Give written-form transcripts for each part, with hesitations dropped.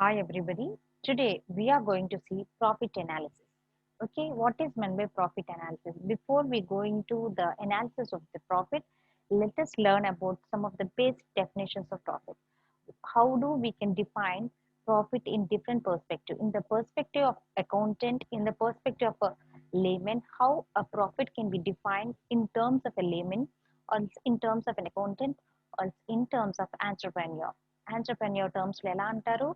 Hi everybody. Today we are going to see profit analysis. Okay, what is meant by profit analysis? Before we go into the analysis of the profit, let us learn about some of the basic definitions of profit. How do we can define profit in different perspective? In the perspective of accountant, in the perspective of a layman, how a profit can be defined in terms of a layman, or in terms of an accountant, or in terms of entrepreneur. Entrepreneur terms లో ఎలా అంటారు,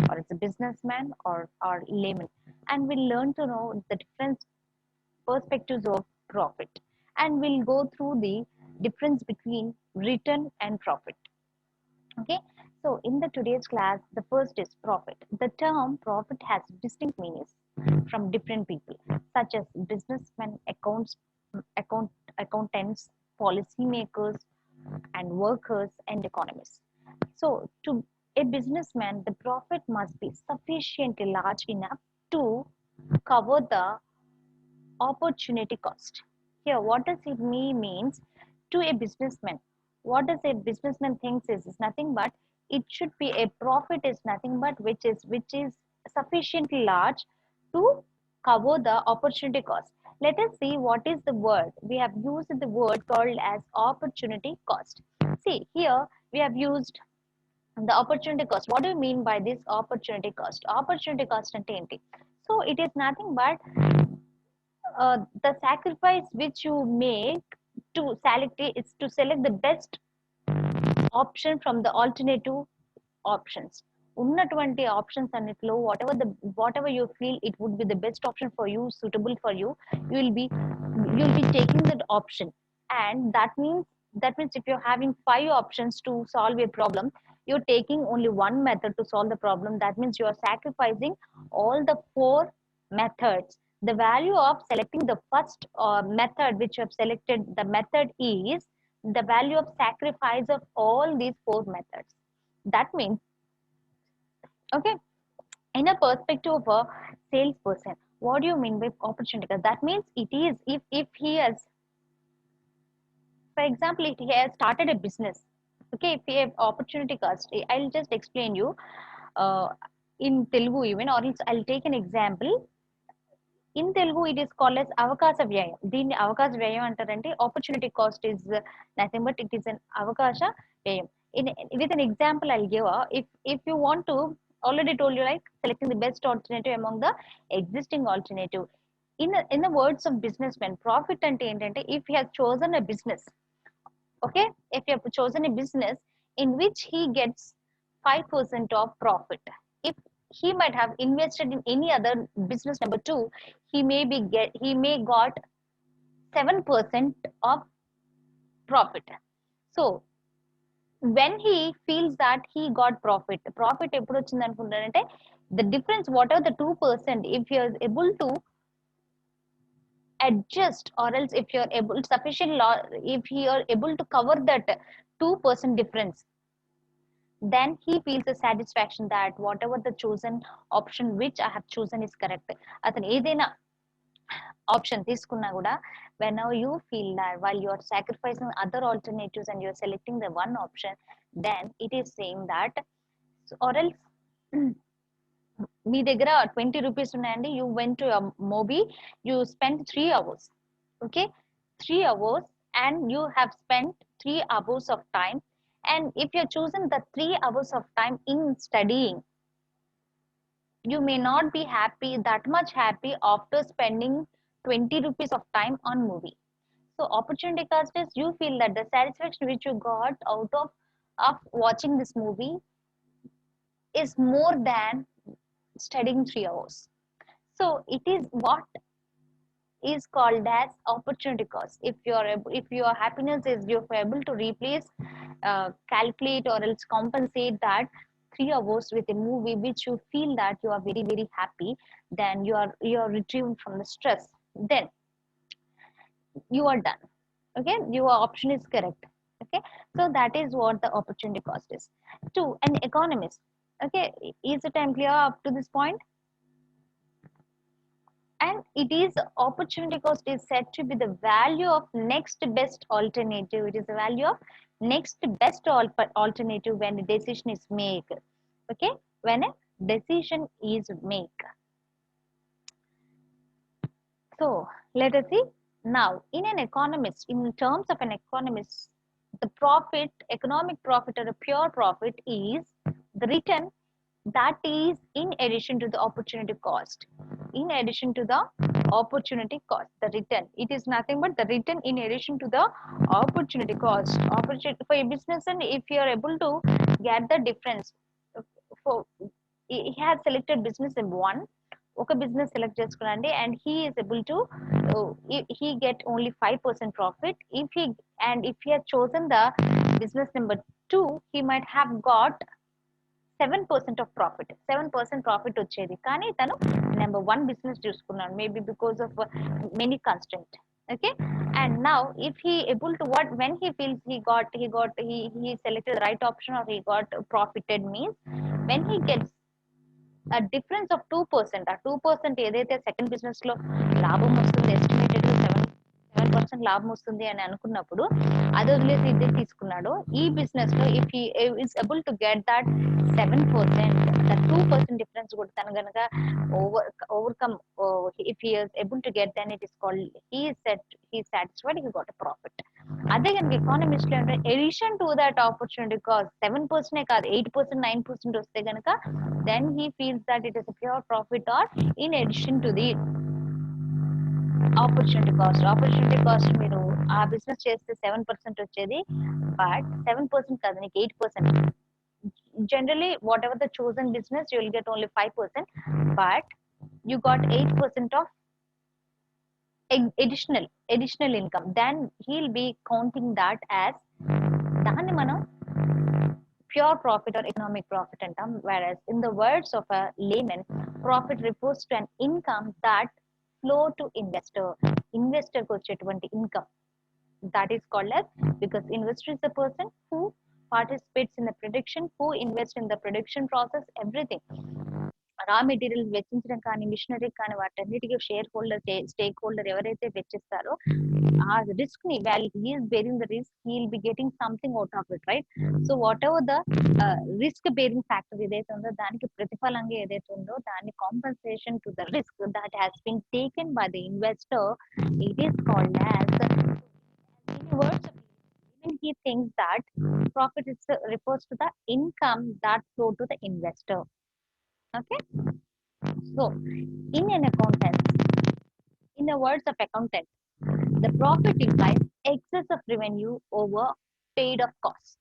or it's a businessman or layman, and we'll learn to know the different perspectives of profit, and we'll go through the difference between return and profit. Okay, so in the today's class, the first is profit. The term profit has distinct meanings from different people, such as businessmen, account, accountants, policymakers, and workers and economists. So, to a businessman, the profit must be sufficiently large enough to cover the opportunity cost. Here, what does it means to a businessman? What does a businessman thinks is nothing but it should be a profit is nothing but which is sufficiently large to cover the opportunity cost. Let us see what is the word. We have used the word called as opportunity cost. See here we have used the opportunity cost. What do you mean by this opportunity cost? Opportunity cost and TNT. So it is nothing but the sacrifice which you make to select it is to select the best option from the alternative options. ఉన్నటువంటి options అన్నిట్లో whatever you feel it would be the best option for you, suitable for you, you'll be taking that option. And that means if you're having 5 options to solve a problem, you're taking only one method to solve the problem. That means you are sacrificing all the 4 methods. The value of selecting the first method which you have selected, the method is the value of sacrifice of all these 4 methods. That means, okay, in a perspective of a salesperson, what do you mean by opportunity cost? That means it is if he has, for example, if he has started a business, okay, if he have opportunity cost, I'll just explain you uh, in Telugu even, or else I'll take an example. In Telugu, it is called as avakasa vyayam. దీన్ని అవకాశ వ్యయం అంటారంటే opportunity cost is nothing but it is an avakasha vyayam. With an example, I'll give if you want to, already told you like selecting the best alternative among the existing alternative. In the words of businessman, profit అంటే ఏంటంటే if he has chosen a business, okay, if you have chosen a business in which he gets 5% of profit, if he might have invested in any other business number 2, he may got 7% of profit. So when he feels that he got profit ఎప్పుడు వచ్చింది అనుకుంటారంటే the difference whatever the 2%, if he is able to adjust, or else if you're able sufficient law, if you are able to cover that 2% difference, then he feels a satisfaction that whatever the chosen option which I have chosen is correct. అతను ఏదైనా option తీసుకున్నా కూడా, whenever you feel that while you are sacrificing other alternatives and you are selecting the one option, then it is saying that, or else మీ దగ్గర 20 rupees ఉన్నాయండి, you went to a movie, you spent 3 hours, okay, 3 hours, and you have spent 3 hours of time. And if you're choosing the 3 hours of time in studying, you may not be happy, that much happy, after spending 20 rupees of time on movie. So opportunity cost is you feel that the satisfaction which you got out of watching this movie is more than studying 3 hours. So it is what is called as opportunity cost. If your happiness is you're able to replace, calculate, or else compensate that 3 hours with a movie which you feel that you are very very happy, then you are retrieved from the stress, then you are done. Okay, your option is correct. Okay, so that is what the opportunity cost is to an economist. Okay, is the time clear up to this point? And it is opportunity cost is said to be the value of next best alternative. It is the value of next best alternative when a decision is made. Okay, when a decision is make. So let us see now in an economist, in terms of an economist, the profit, economic profit or a pure profit is the return that is in addition to the opportunity cost. In addition to the opportunity cost, the return, it is nothing but the return in addition to the opportunity cost. Opportunity for a business, and if you are able to get the difference, for he has selected business in one, ఒక business select చేసుకున్నాండి and he is able to he get only 5% profit. If he, and if he had chosen the business number 2, he might have got 7% of profit. 7% profit వచ్చేది, కానీ తను number 1 business చూసుకున్నాడు, maybe because of many constant. Okay, and now if he able to what, when he feels he selected the right option or he got profited means when he gets a difference of 2%, ఆ 2% ఏదైతే second business లో లాభం వస్తుంది, estimated 7% లాభం వస్తుంది అని అనుకున్నప్పుడు అది వదిలేసి ఇదే తీసుకున్నాడు. ఈ బిజినెస్ లో if he is able to get that 7%, that 2% difference కూడా తను గనక overcome, if he is able to get, then it is called he satisfied, he got a profit. అదే కనుక ఎకానమిస్ట్ లో అంటే addition to that opportunity cost 7% కాదు, 8%, 9% వస్తే కనుక then he feels that it is a pure profit or in addition to the opportunity cost. Opportunity cost మీరు ఆ business చేస్తే 7% వచ్చేది, బట్ 7% కాదు, నీకు 8%. Generally whatever the chosen business you will get only 5%, but you got 8% of additional income, then he'll be counting that as, దాన్ని మనం pure profit or economic profit antam. Whereas in the words of a layman, profit refers to an income that flow to investor కు వచ్చేటువంటి income, that is called as, because investor is the person who participates in the production, who invests in the production process, everything. Raw material వెచ్చించడం కానీ, machinery కానీ, వాటన్నిటికీ share holder, stake holder ఎవరైతే వెచ్చిస్తారో ఆ risk ని, while he is bearing the risk, he will be getting something out of it, right? So whatever the risk bearing factor ఏదైతే ఉందో దానికి ప్రతిఫలంగా ఏదైతే ఉందో దాన్ని compensation to the risk that has been taken by the investor, it is called as, in words of even he thinks that profit is refers to the income that flow to the investor. Okay, so in an accountant, in the words of accountant, the profit implies excess of revenue over paid of costs.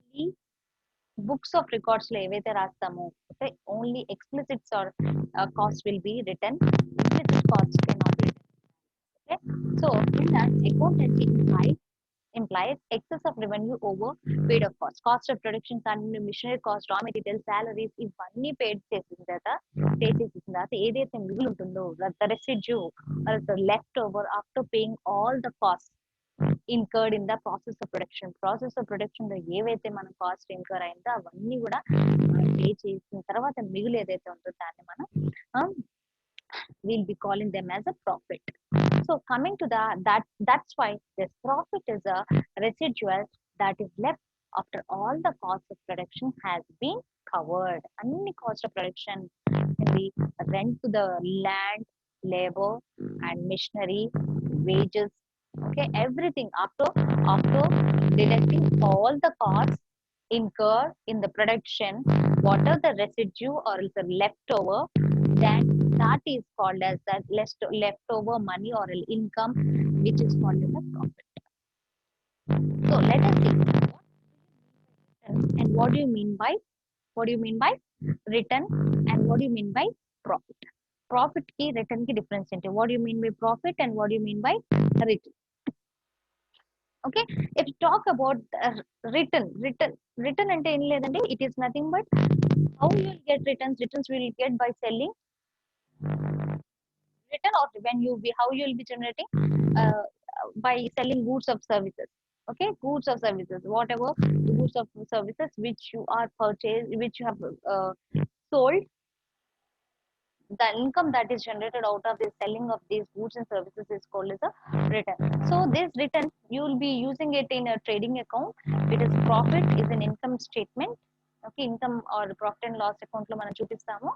Only books of records lo evaithe rastamu, okay, only explicits or cost will be written, implicit costs cannot be written. Okay, so in that accountancy implies excess of revenue over paid of cost. Cost of production కానీ, machinery cost, raw material, salaries, ఇవన్నీ pay చేసిన తర్వాత ఏదైతే మిగులు ఉంటుందో, the residue or the leftover after paying all the costs incurred in the process of production. Process of production లో ఏవైతే మన కాస్ట్ ఇన్కర్ అయిందో అవన్నీ కూడా మనం పే చేసిన తర్వాత మిగులు ఏదైతే ఉందో దాన్ని మనం we'll be calling them as a profit. So coming to that's why this profit is a residual that is left after all the cost of production has been covered. Any cost of production can be rent to the land, labor and machinery, wages, okay, everything after deducting all the costs incurred in the production, what are the residue or the leftover, then that is called as that leftover money or income, which is called as a profit. So let us see and what do you mean by return and what do you mean by profit. Profit ki return ki difference enti, what do you mean by profit and what do you mean by return? Okay, if you talk about return ante em ledandi, it is nothing but how you will get returns will get by selling, return or when you be, how you will be generating by selling goods or services. Okay, goods or services, whatever goods or services which you are purchased, which you have sold, the income that is generated out of the selling of these goods and services is called as a return. So this return you will be using it in a trading account. It is profit is an income statement. Okay, income or profit and loss account లో మనం చూపిస్తాము.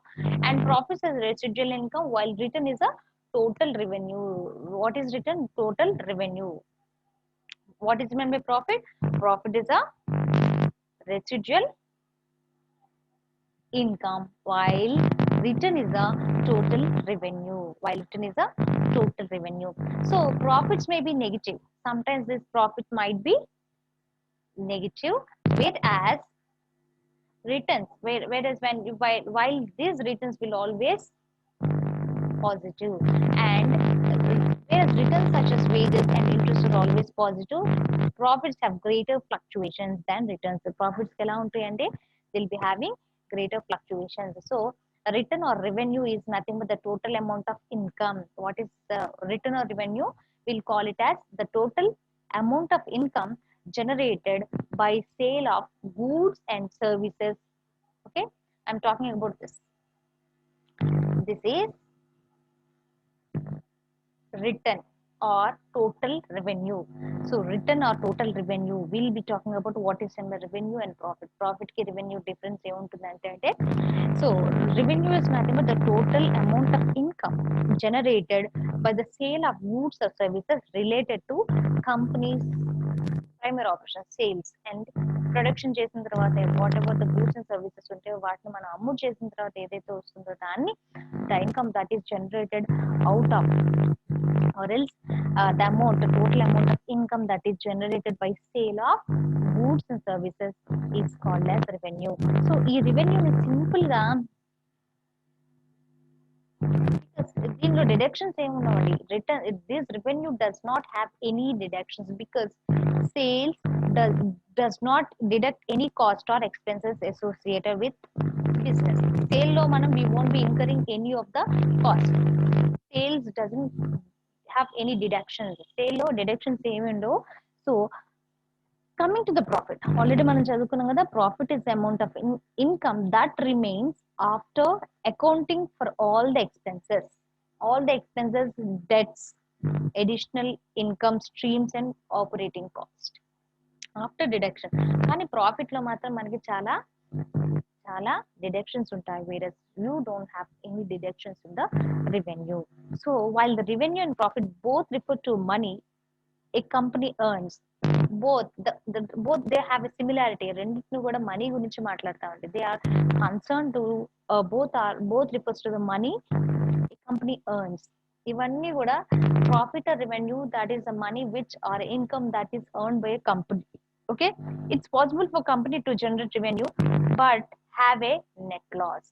And profits as residual income while written is a total revenue. What is written? Total revenue. What is meant by profit? Profit is a residual income while written is a total revenue. While written is a total revenue. So profits may be negative. Sometimes this profit might be negative, whereas returns, whereas while these returns will always positive, and whereas returns such as wages and interest are always positive, profits have greater fluctuations than returns. The profits ఎలా ఉంటాయంటే they'll be having greater fluctuations. So return or revenue is nothing but the total amount of income. What is the return or revenue? We'll call it as the total amount of income generated by sale of goods and services. Okay, I'm talking about this. This is return or total revenue. So return or total revenue, we'll be talking about what is in the revenue and profit. Profit ki revenue difference ఏముంటుందంటే, so revenue is nothing but the total amount of income generated by the sale of goods or services related to companies primary operation sales and production చేసిన తర్వాత what ever the goods and services ఉంటే వాటిని మనం అమ్ము చేసిన తర్వాత ఏదైతే వస్తుందో దాన్ని the income that is generated out of or else the amount, the total amount of income that is generated by sale of goods and services is called as revenue. So ఈ revenue ని simple గా దీనిలో deductions ఏమున్నాయండి, return this revenue does not have any deductions because sales does not deduct any cost or expenses associated with business. Sale lo manam we won't be incurring any of the cost. Sales doesn't have any deductions. Sale lo deductions ఏమి ఉండవు. So coming to the profit, already మనం చదువుకున్నాం కదా, profit is the amount of income that remains after accounting for all the expenses, debts, additional income streams and operating cost after deduction. కానీ profit లో మాత్రం మనకి చాలా చాలా డిడక్షన్స్ ఉంటాయి, whereas you don't have any deductions in the revenue. So while the revenue and profit both refer to money a company earns, both they have a similarity. రెండింటిని కూడా money గురించి మాట్లాడతామండి. They are concerned to both refers to the money a company earns. ఇవన్నీ కూడా profit or revenue, that is the money which or income that is earned by a company. Okay, it's possible for company to generate revenue but have a net loss.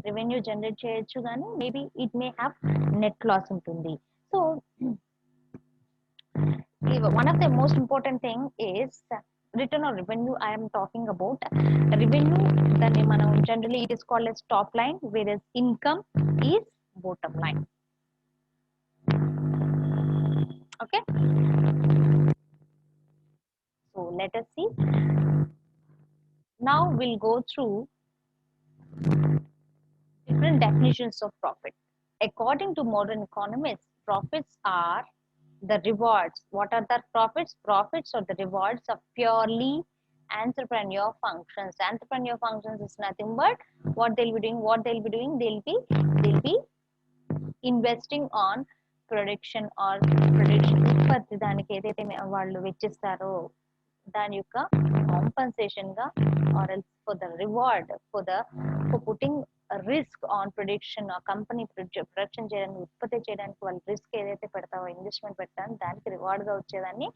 Revenue generate చేయొచ్చు కానీ maybe it may have net loss ఉంటుంది. So one of the most important thing is return or revenue. I am talking about revenue, then generally it is called as top line, whereas income is bottom line. Okay, so let us see. Now we'll go through different definitions of profit. According to modern economists, profits are the rewards. What are the profits? Profits are the rewards of purely entrepreneur functions. Entrepreneur functions is nothing but what they'll be doing. They'll be investing on production or production ఉత్పత్తి, దానికి ఏదైతే వాళ్ళు వెచ్చిస్తారో దాని యొక్క compensation గా or else for the reward for putting risk on production. ఆ company production చేయడానికి ఉత్పత్తి చేయడానికి వాళ్ళు రిస్క్ ఏదైతే పెడతారో ఇన్వెస్ట్మెంట్ పెట్టడానికి దానికి రివార్డ్ గా వచ్చేదాన్ని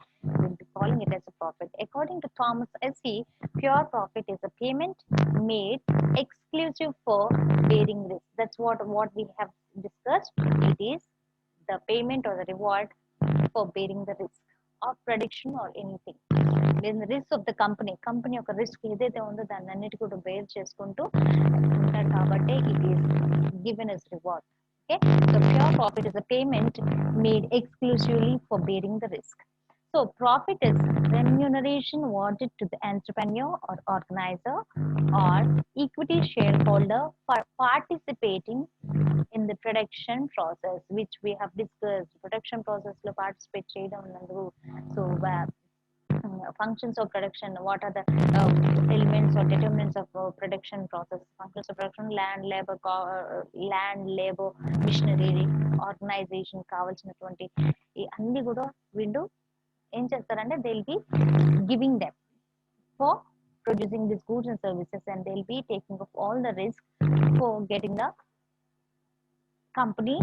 calling it as a profit. According to Thomas S.E., pure profit is a payment made exclusive for bearing risk. That's what we have discussed. It is the payment or the reward for bearing the risk of prediction or anything. Then the risk of the company యొక్క risk ఏదైతే ఉందో దాన్ని అన్నిటి కూడా bear చేసుకుంటూ ఉంటారు కాబట్టి it is given as reward. Okay, so pure profit is a payment made exclusively for bearing the risk. So profit is remuneration awarded to the entrepreneur or organizer or equity shareholder for participating in the production process, which we have discussed. Production process lo participate cheyadam nandu. So functions of production. What are the elements or determinants of production process? Functions of production, land, labor, machinery, organization కావాల్సినటువంటి ఈ అన్ని కూడా వీళ్ళు ఏం చేస్తారంటే they will be giving them for producing these goods and services, and they'll be taking of all the risk for getting the company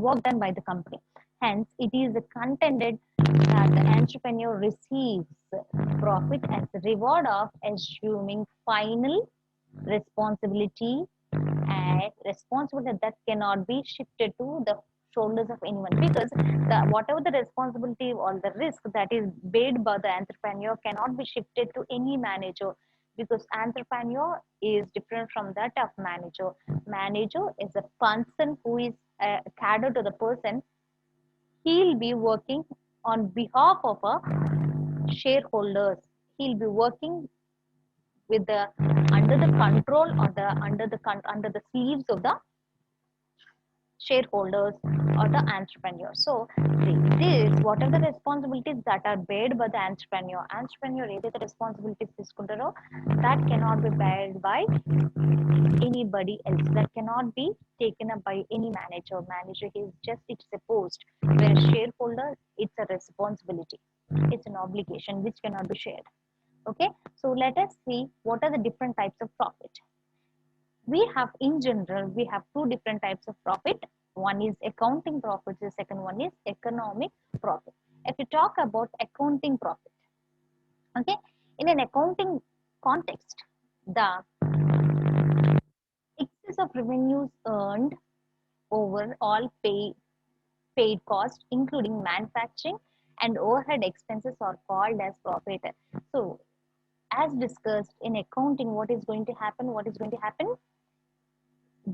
work done by the company. Hence, it is contended that the entrepreneur receives profit as a reward of assuming final responsibility, and responsibility that cannot be shifted to the shoulders of anyone, because whatever the responsibility or the risk that is paid by the entrepreneur cannot be shifted to any manager, because entrepreneur is different from that of manager. Manager is a person who is catered to the person. He'll be working on behalf of a shareholders. He'll be working with the under the control or the under the sleeves of the shareholders or the entrepreneur. So this what are the responsibilities that are paid by the entrepreneur? Entrepreneur ఏదైతే responsibilities తీసుకుంటారో that cannot be paid by anybody else. That cannot be taken up by any manager. Manager is just it's a post. Where shareholder, it's a responsibility. It's an obligation which cannot be shared. Okay, so let us see what are the different types of profit. We have in general we have two different types of profit. One is accounting profit, the second one is economic profit. If you talk about accounting profit, okay, in an accounting context, the excess of revenues earned over all paid costs, including manufacturing and overhead expenses, are called as profit. So as discussed in accounting, what is going to happen?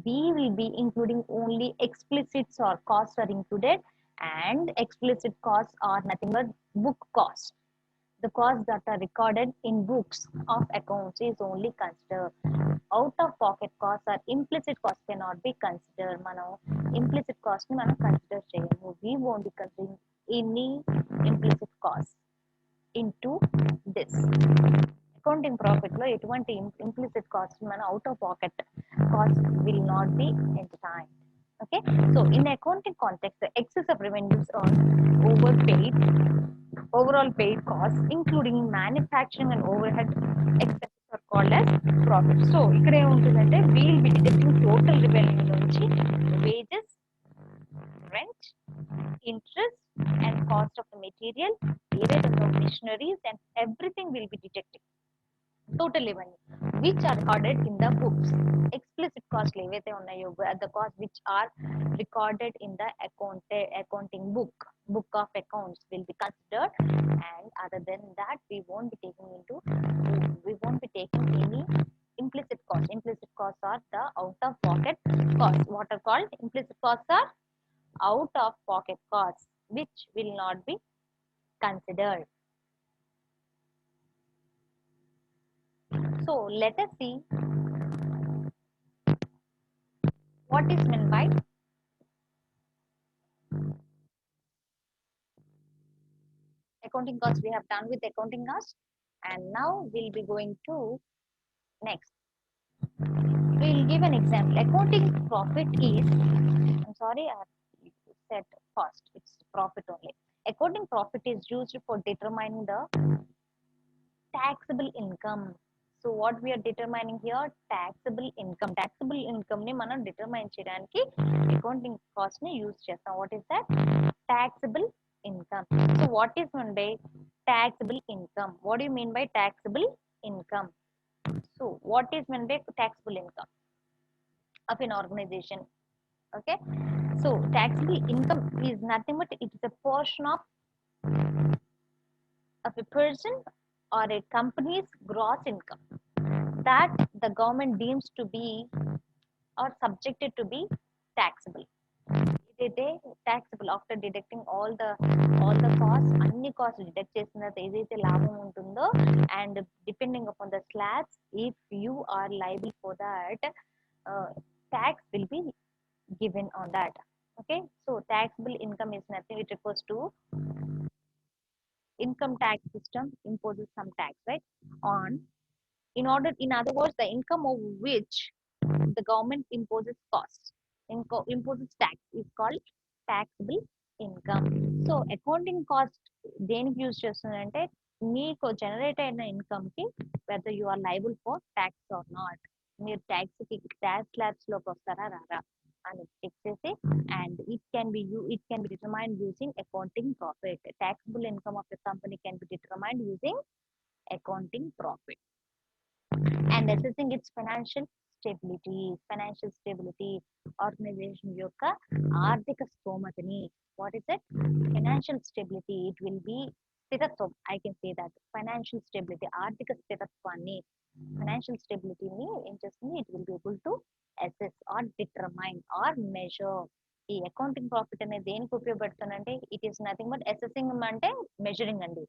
We will be including only explicit or costs are included, and explicit costs are nothing but book costs. The costs that are recorded in books of accounts is only considered. Out of pocket costs or implicit costs cannot be considered. Mano implicit cost ni మనం consider చేయము. We won't be considering any implicit costs into this. Accounting profit లో ఎటువంటి implicit cost మన out of pocket cost will not be entertained. Okay, so in the accounting context, the excess of revenues earned overall paid costs, including manufacturing and overhead expenses, are called as profit. So ఇక్కడ ఏముంటుందంటే we will be deducting total revenue నుంచి wages, rent, interest and cost of the material, even the machineries, and everything will be deducted. Total revenue which are recorded in the books. Explicit cost ఏవైతే ఉన్నాయో the cost which are recorded in the accounting book of accounts will be considered, and other than that we won't be taking any implicit cost. Implicit costs are the out of pocket costs. What are called implicit costs are out of pocket costs which will not be considered. So let us see what is meant by accounting costs. We have done with accounting costs, and now we'll be going to next. We'll give an example. Accounting profit is, I'm sorry, I have said cost, it's profit only. Accounting profit is used for determining the taxable income. So what we are determining here, taxable income. Taxable income ni మనం determine చేయడానికి accounting cost ని use చేస్తాం. What is that? Taxable income. So what is meant by taxable income? What do you mean by taxable income? So what is meant by taxable income of an organization? Okay, so taxable income is nothing but it is a portion of a person or a company's gross income that the government deems to be or subjected to be taxable. ఇదైతే taxable after deducting all the costs, అన్ని costs deduct చేసిన తర్వాత ఏదైతే లాభం ఉంటుందో, and depending upon the slabs, if you are liable for that, tax will be given on that. Okay, so taxable income is nothing, it refers to income tax system imposes some tax, right? On in other words, the income of which the government imposes cost, imposes tax is called taxable income. So accounting cost దేనికి use చేస్తుందంటే మీకు generate అయిన income కి whether you are liable for tax or not, మీరు tax కి tax slabs లోకి వస్తారా రారా అని చెక్ చేసి, and it can be determined using accounting profit. taxable income of the company can be determined using accounting profit. And assessing its financial stability, organization యొక్క ఆర్థిక స్తోమతని. What is it? Financial stability. It will be స్థిరత్వం. I can say that financial stability, ఆర్థిక స్థిరత్వాన్ని, financial stability ని ఏం చేస్తుంది? It will be able to assess or determine or measure. ఈ accounting profit అనేది దేనికి ఉపయోగపడుతుందంటే it is nothing but assessing అంటే మెజరింగ్ అండి.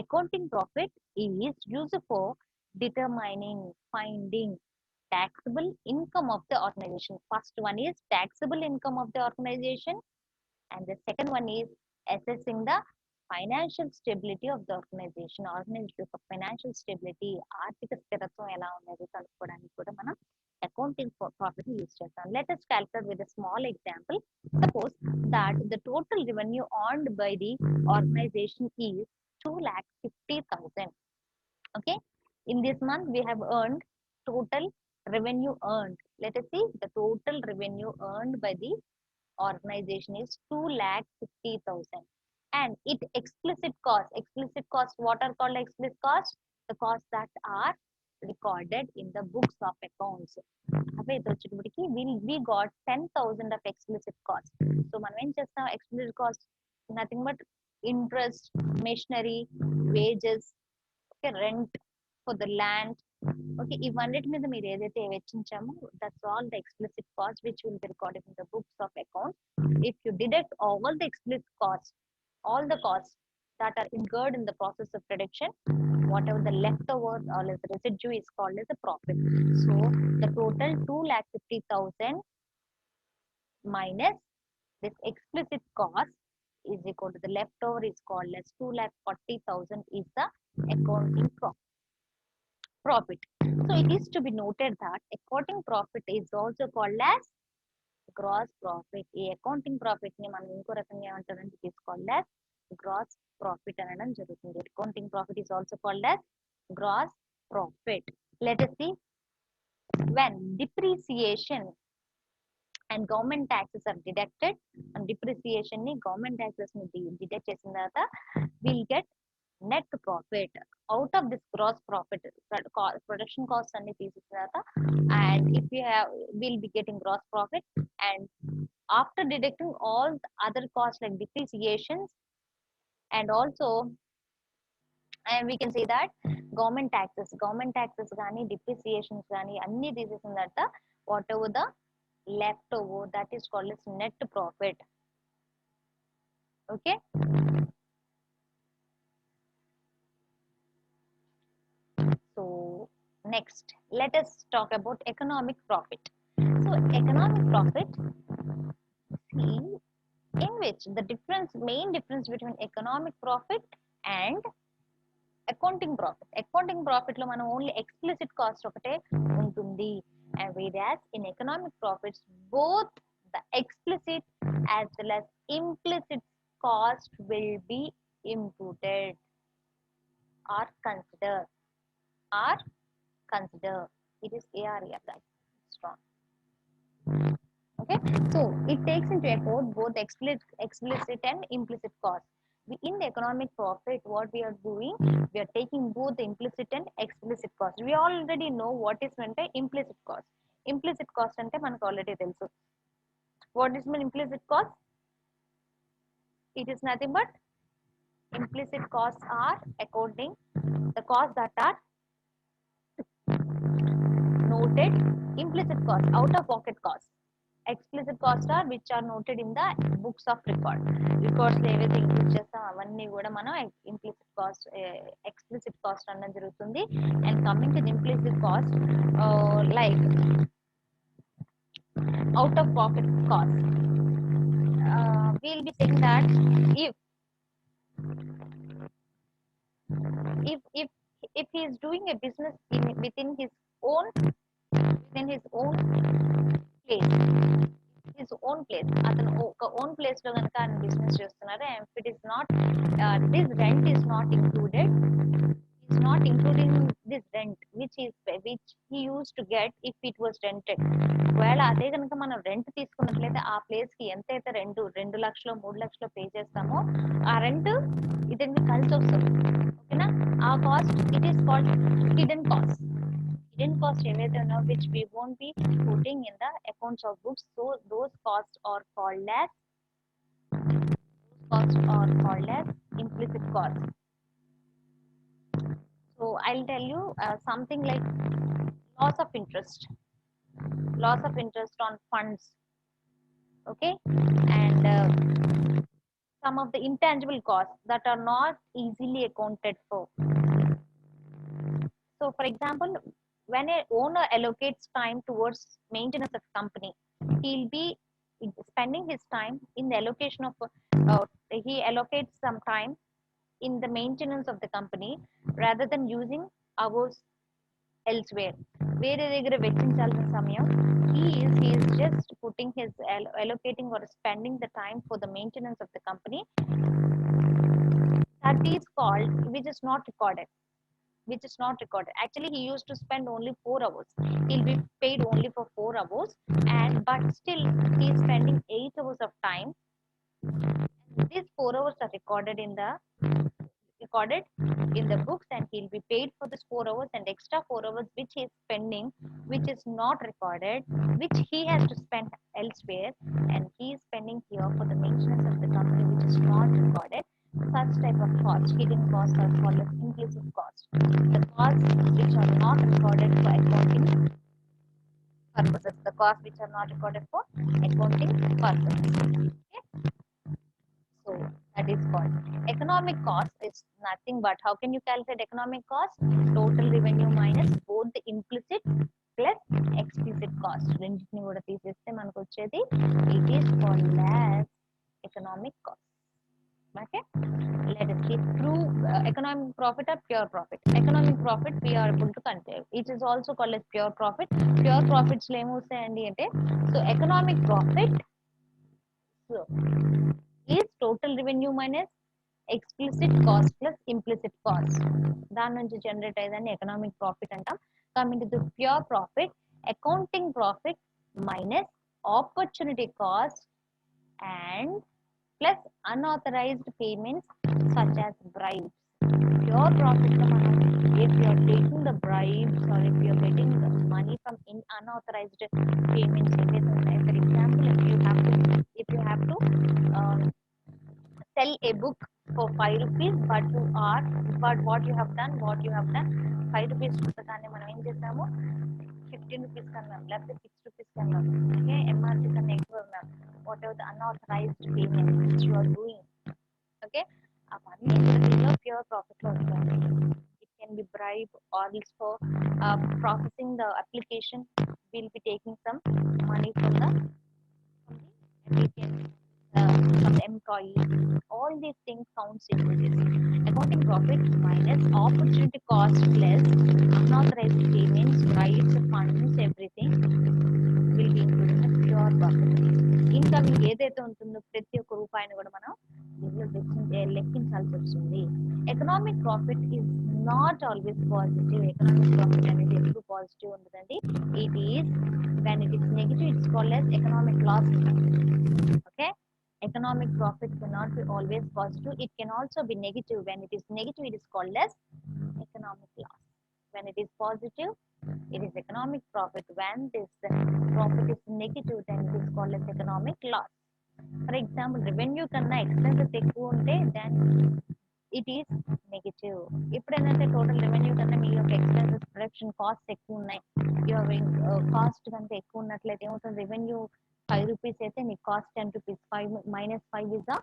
Accounting profit is use for determining, finding taxable income of the organization. First one is taxable income of the organization, and the second one is assessing the financial stability of the organization. Organization యొక్క financial stability, ఆర్థిక స్థిరత్వం ఎలా ఉన్నది కనుక్కోవడానికి కూడా మనం accounting profit use చేస్తాం. Let us calculate with a small example. Suppose that the total revenue earned by the organization is 2,50,000. Okay. In this month, we have earned total revenue earned. Let us see the total revenue earned by the organization is 2,50,000. And it explicit cost, what are called explicit cost? The costs that are recorded in the books of accounts. We got 10,000 of explicit cost. So మనం ఏం చేస్తాం? Explicit cost nothing but interest, machinery, wages, okay, rent for the land. Okay, ఇవన్నిటి మీద మీరు ఏదైతే వెచ్చించామో that's all the explicit cost which will be recorded in the books of account. If you deduct all the explicit cost, all the costs that are incurred in the process of production, whatever the leftover or the residue is called as a profit. So the total 2,50,000 minus this explicit cost is equal to the leftover is called as 2,40,000 is the accounting profit. So it is to be noted that accounting profit is also called as gross profit. ఈ accounting profit ని మనం ఇంకో రకంగా ఏమంటారంటే it is called as gross profit అనడం జరుగుతుంది. Accounting profit is also called as gross profit. Let us see, when depreciation and government taxes are deducted, and depreciation ni government taxes ni deduct చేసిన తర్వాత we'll get net profit. Out of this gross profit, production costs అన్ని తీసిన తర్వాత, and if we have, we'll be getting gross profit, and after deducting all the other costs like depreciations and also, and we can say that government taxes గానీ depreciations గానీ అన్ని తీసేసిన తర్వాత whatever the leftover, that is called as net profit. Okay. So next, let us talk about economic profit. So economic profit, see, in which the main difference between economic profit and accounting profit లో మనం only explicit cost ఒకటే ఉంటుంది, and whereas in economic profits both the explicit as well as implicit cost will be imputed or considered. It is ARER, guys, strong. Okay, so it takes into account both explicit and implicit cost. In the economic profit, what we are doing, we are taking both the implicit and explicit cost. We already know what is meant by implicit cost. Implicit cost ante manaku already telusu. What is mean implicit cost? It is nothing but implicit costs are accounting the costs that are noted, implicit cost, out of pocket costs. Explicit costs are which are noted in the books of records లో ఏవైతే include చేస్తాం అవన్నీ కూడా మనం implicit cost, explicit cost అన్నది జరుగుతుంది. And coming to the implicit cost, like out of pocket cost, we'll be saying that if If he is doing a business own within his own place, his own place, అతను ఒక own place లో కనుక ఆయన business చేస్తున్నారు, and if it is not, this rent is not included, is not including this rent which he used to get if it was rented. ఒకవేళ అదే కనుక మనం రెంట్ తీసుకున్నట్లయితే ఆ ప్లేస్ కి ఎంతైతే 2 లక్షలు 3 లక్షలు పే చేస్తామో ఆ రెంట్ ఇతనికి కలిసి వస్తుంది. ఓకేనా? ఆ cost it is called hidden cost. Hidden cost ఏవైతే ఉన్నాయో which we won't be putting in the accounts of books, so those costs are called as implicit costs. So I'll tell you something like loss of interest on funds, okay, and some of the intangible costs that are not easily accounted for. So for example, when a owner allocates time towards maintenance of company, he'll be spending his time in the allocation of he allocates some time in the maintenance of the company rather than using hours elsewhere. వేరే దగ్గర వెచ్చించాల్సిన సమయం he is just putting his allocating or spending the time for the maintenance of the company. That is called, which is not recorded. Actually, he used to spend only 4 hours. He'll be paid only for 4 hours, and but still he is spending 8 hours of time. These 4 hours are recorded in the books, and he'll be paid for this 4 hours, and extra 4 hours which he is spending, which is not recorded, which he has to spend elsewhere, and he is spending here for the maintenance of the company, which is not recorded. Such type of costs, hidden costs, are called as implicit costs. The costs which are not recorded for accounting purposes. The costs which are not recorded for accounting purposes. Okay? So that is called economic cost. Is nothing but, how can you calculate economic cost? Total revenue minus both the implicit plus explicit cost. రెండింటిని కూడా తీసేస్తే మనకు వచ్చేది it is called as economic cost. Okay, let us see true economic profit or pure profit. Economic profit we are able to consider. It is also called as pure profit. Pure profits లో ఏమొస్తాయండి అంటే, so economic profit so is total revenue minus explicit cost plus implicit cost. దాని నుంచి generate అయ్యేదాన్ని economic profit అంటాం. Coming to pure profit, accounting profit minus opportunity cost and plus unauthorized payments such as bribes. Pure profit lo manam, if you are taking the bribes or if you are getting the money from unauthorized payments, for example, if you have to um, sell a book for 5 rupees, but what you have done 5 rupees పుస్తకాన్ని మనం ఏం చేసాము 15 rupees కన్నాం, లేకపోతే 6 rupees కన్నాం. Okay, MRP కన్నా ఎక్కువ ఉన్నాం. Whatever the unauthorized payment which you are doing, okay, అవన్నీ దీనిలో ప్యూర్ ప్రాఫిట్ లో వస్తుంది. It can be bribe or is for processing the application will be taking some money from the applicant, from the employee. All these things counts into this. Accounting profit minus opportunity cost plus unauthorized payments, bribes, funds, everything will be included in the pure profit. Incoming ఏదైతే ఉంటుందో ప్రతి ఒక్క రూపాయిని కూడా మనం లెక్కించాల్సి వస్తుంది. Economic profit is not always positive. Economic profit అనేది ఎప్పుడు పాజిటివ్ ఉండదండి. It is when it is negative, it's called as economic loss. Okay, economic profit cannot be always positive. It can also be negative. When it is negative, it is called as economic loss. When it is positive, it is economic profit. When this profit is negative, then it is called as economic loss. For example, revenue కన్నా expenses ఎక్కువ ఉంటే then it is negative. ఎప్పుడైనా total revenue కన్నా మీ యొక్క expenses production cost ఎక్కువ ఉన్నాయి, your cost కనుక ఎక్కువ ఉన్నట్లయితే ఏమవుతుంది, రెవెన్యూ 5 rupees అయితే మీ cost 10 rupees. 5 minus 5 is the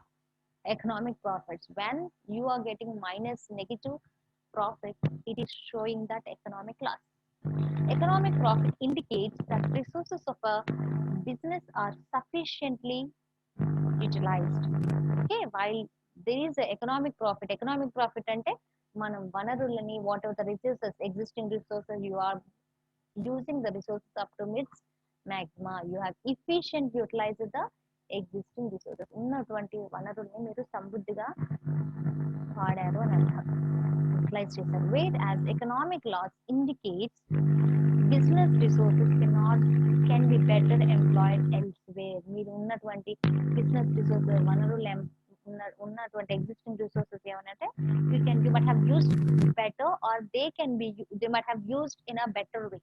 economic profits. When you are getting minus negative profit, it is showing that economic loss. Economic profit indicates that resources of a business are sufficiently utilized. Okay, while there is a economic profit అంటే మనం వనరులని whatever the resources existing resources you are using the resources up to its maxima. You have efficient utilize the existing resources. ఉన్నటువంటి వనరుల్ని మీరు సమృద్ధిగా వాడారు అని అర్థం. యూటిలైజ్ చేశారు. Whereas economic loss indicates business resources can be better employed elsewhere. మీరు ఉన్నటువంటి బిజినెస్ రిసోర్సెస్ వనరులు ఉన్నటువంటి ఎగ్జిస్టింగ్ రిసోర్సెస్ ఏమనంటే you might have used better or they might have used in a better way.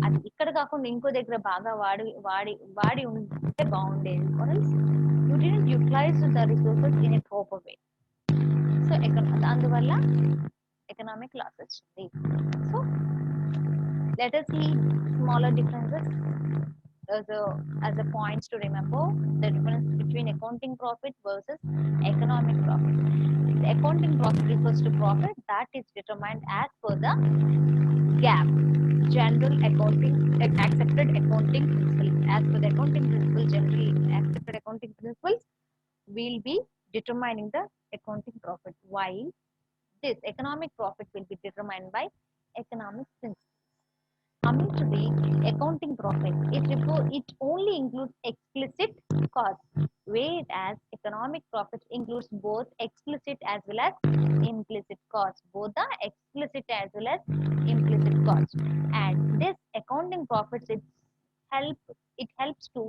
అది ఇక్కడ కాకుండా ఇంకో దగ్గర బాగా వాడి వాడి వాడి ఉంటే బాగుండేది. Or else you didn't utilize the resources in a proper way. So అందువల్ల ఎకనామిక్ లాస్ వచ్చింది. So let us see smaller differences as a points to remember. The difference between accounting profit versus economic profit. The accounting profit refers to profit that is determined as per the GAAP, general accounting accepted accounting principles. As per the accounting principles, generally accepted accounting principles, will be determining the accounting profit, while this economic profit will be determined by economic principles. Coming to the accounting profit, it only includes explicit costs, whereas economic profit includes both explicit as well as implicit costs, both the explicit as well as implicit costs. And this accounting profits it helps to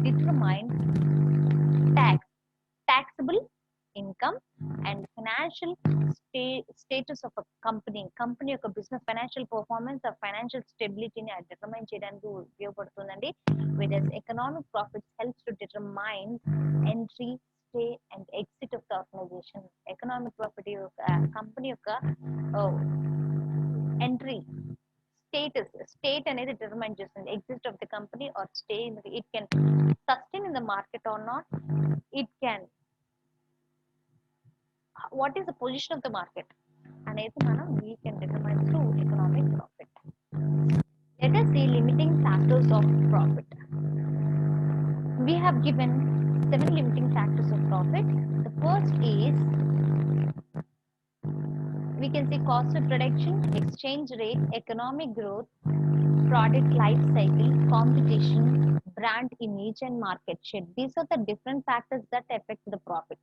determine taxable income and financial status of a company యొక్క business financial performance ఆ financial స్టెబిలిటీని determine చేయడానికి ఉపయోగపడుతుందండి. whereas economic profits helps to determine entry, stay and exit of the organization. economic profit యొక్క company యొక్క entry state అనేది determine చేస్తుంది. Exist of the company or stay in it can sustain in the market or not, it can what is the position of the market అనేది మనం we can determine through economic profit. Let us see limiting factors of profit. We have given 7 limiting factors of profit. The first is we can see cost of production, exchange rate, economic growth, product life cycle, competition, brand image and market share. These are the different factors that affect the profit.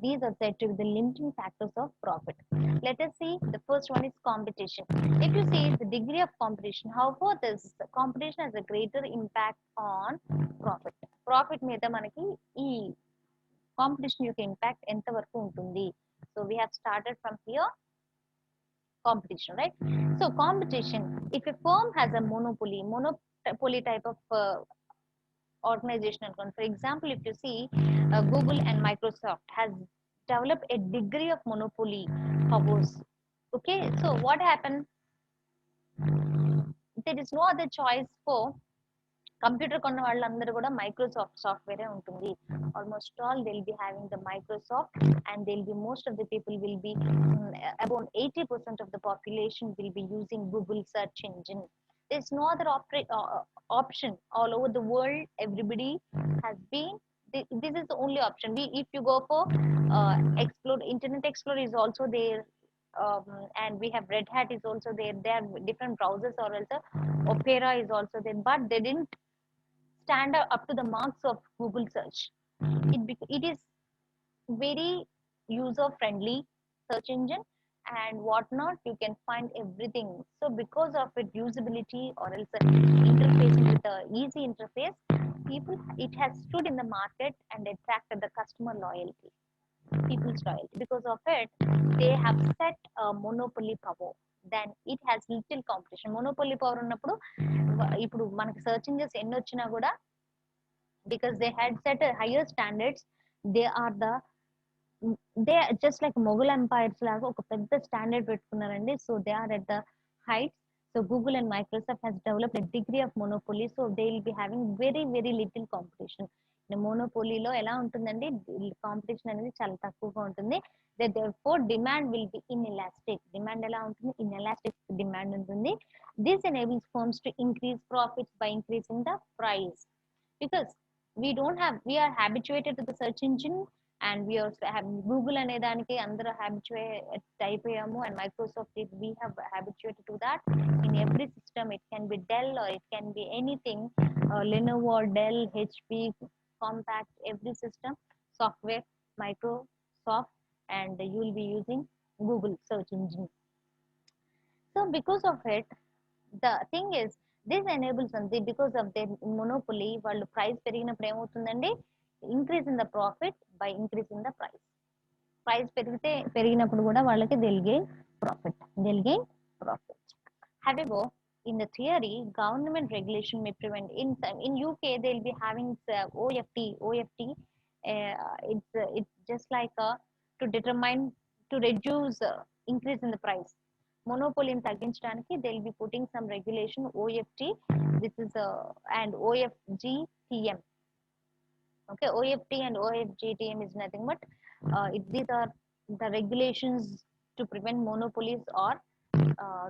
These are said to be the limiting factors of profit. Let us see, the first one is competition. If you see the degree of competition, how far this competition has a greater impact on profit. Profit మీద మనకి ఈ competition యొక్క impact ఎంత వరకు ఉంటుంది. So we have started from here, competition, right? So competition, if a firm has a monopoly type of organizational one. For example, if you see Google and Microsoft has developed a degree of monopoly powers. Okay, so what happened? There is no other choice for computer కొన్న వాళ్ళందరూ కూడా Microsoft సాఫ్ట్వేరే ఉంటుంది. Almost all they will be having the Microsoft and they will be most of the people will be about 80% of the population will be using Google search engine. There's no other option all over the world. Everybody has been this is the only option. If you go for explore Internet Explorer is also there, and we have Red Hat is also there. There are different browsers or also Opera is also there, but they didn't stand up to the marks of Google search. It is very user friendly search engine and whatnot. You can find everything. So because of its usability or else interfacing with the easy interface, it has stood in the market and attracted the customer loyalty, people's loyalty. Because of it, they have set a monopoly power. Then it has little competition. Monopoly power ఉన్నప్పుడు ఇప్పుడు మనకి search engines ఎన్ని వచ్చినా కూడా, because they had set a higher standards, they are just like Mughal empires లాగా ఒక పెద్ద standard పెట్టుకున్నారండి. So they are at the heights. So Google and Microsoft has developed a degree of monopoly. So they will be having very little competition. మోనోపోలీలో ఎలా ఉంటుందండి, competition అనేది చాలా తక్కువగా ఉంటుంది. therefore demand will be inelastic. Demand ఎలా ఉంటుంది, inelastic demand ఉంటుంది. This enables firms to increase profits by increasing the price, because we are habituated to the search engine and we also have Google అనే దానికి అందరూ habituate అయిపోయాము, and Microsoft we have habituated to that. In every system it can be Dell or it can be anything, Lenovo, Dell, HP, Compaq, every system software Microsoft, and you will be using Google search engine. So because of it, the thing is this enables them, because of their monopoly, వాళ్ళు price పెరిగినప్పుడు ఏమవుతుందండి, increase in the profit by increasing the price. Price పెరిగినప్పుడు కూడా వాళ్ళకి they'll gain profit. However, in the theory, government regulation may prevent. In UK they'll be having OFT. It's just like to determine, to reduce increase in the price. Monopoly తగ్గించడానికి they'll be putting some regulation OFT. This is and OFGTM. Okay, OFT and OFGTM is nothing but these are the regulations to prevent monopolies, or uh,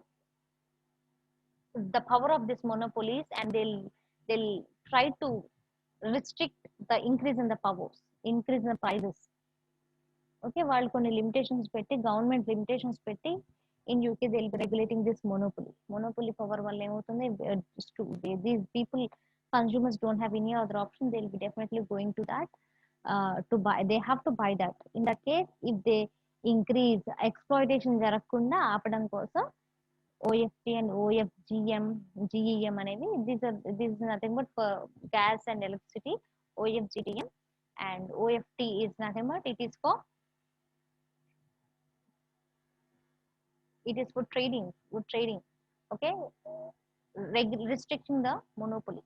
the power of these monopolies, and they'll try to restrict the increase in the powers, increase in the prices. Okay, వాళ్ళు కొన్ని limitations పెట్టి, government limitations పెట్టి, in UK they'll be regulating this monopoly power వల్ల ఏమవుతుంది, these people, consumers don't have any other option, they'll be definitely going to that, to buy, they have to buy that. In that case, if they increase exploitation జరగకుండా ఆపడం కోసం OFT and OFGM, GEM అనేవి, this is nothing but for gas and electricity, OFGTM, and OFT is nothing but it is for trading, okay, restricting the monopoly.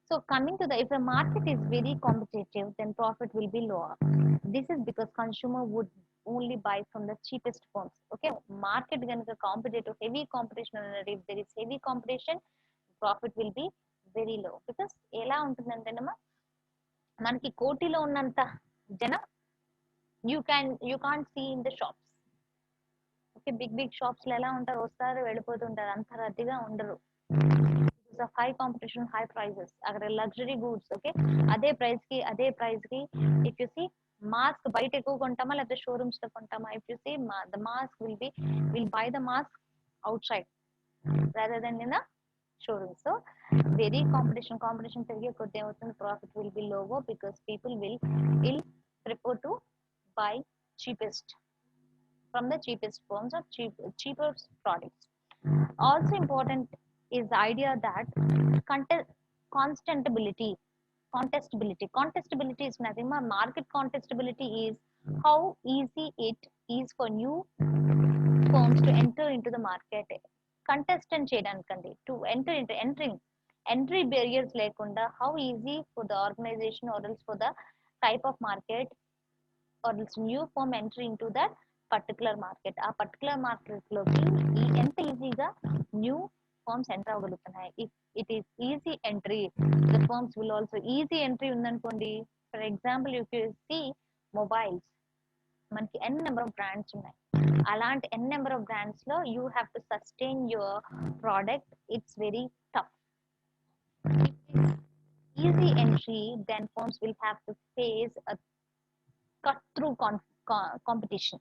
So coming to the, if the market is very competitive, then profit will be lower. This is because consumer would only buy from the cheapest firms. Okay, market ganaka competitive, heavy competition, if there is heavy competition, profit will be very low. Because ఎలా ఉంటుందంటేనమ్మా, మనకి కోటిలో ఉన్నంత జనం you can't see in the shops. Okay, big shops లో ఎలా ఉంటారు, వస్తారు వెళ్ళిపోతుంటారు, అంత రద్దీగా ఉండరు. హై కాంపిటీషన్, హై ప్రైజెస్, అక్కడ లగ్జరీ గూడ్స్. ఓకే, అదే ప్రైస్ కి ఇఫ్ యు సీ మాస్క్ బయట ఎక్కువ కొంటామా లేకపోతే షోరూమ్స్ లో కొంటామా, if you see the mask will buy the mask outside rather than in the showroom. So very competition పెరిగే కొద్ది ఏమవుతుంది, profit will be lower, because people will prefer to buy cheapest from the cheapest firms or cheaper products. Also important is the idea that contestability is nothing but market contestability is how easy it is for new firms to enter into the market. Contestant చేయడానికండి, to entry barriers లేకుండా, how easy for the organization or else for the type of market or else new firm entry into that particular market. ఆ particular market లోకి ఎంత ఈజీగా new firms enter అవ్వగలుగుతున్నాయి. If it is easy entry, the firms will also, easy entry ఉందనుకోండి, for example if you see mobiles, మనకి n number of brands ఉన్నాయి. అలాంటి n number of brands లో you have to sustain your product, it's very tough. Easy entry, then firms will have to face a cut through competition.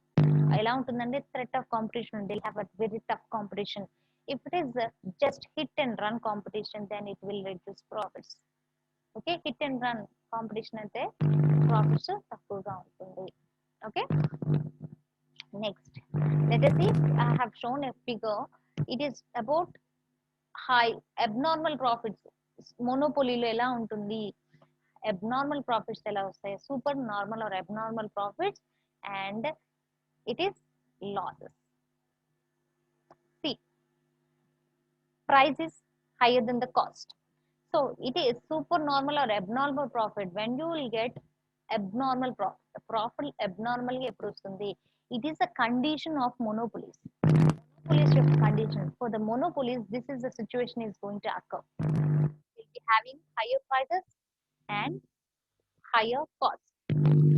ఎలా ఉంటుందంటే, threat of competition, they have a very tough competition. If it is just hit and run competition, then it will reduce profits. Okay, hit and run competition అయితే profits తక్కువగా ఉంటుంది. Okay, next let us see, I have shown a figure. It is about high abnormal profits. మోనోపోలీలో ఎలా ఉంటుంది, abnormal profits ఎలా వస్తాయి, super normal or abnormal profits, and it is losses. See, price is higher than the cost. So it is super normal or abnormal profit when you will get abnormal profit. Profit abnormal ఎప్పుడు వస్తుంది, it is a condition of monopolies. Monopolies condition for the monopolies, this is the situation is going to occur. We'll be having higher prices and higher costs.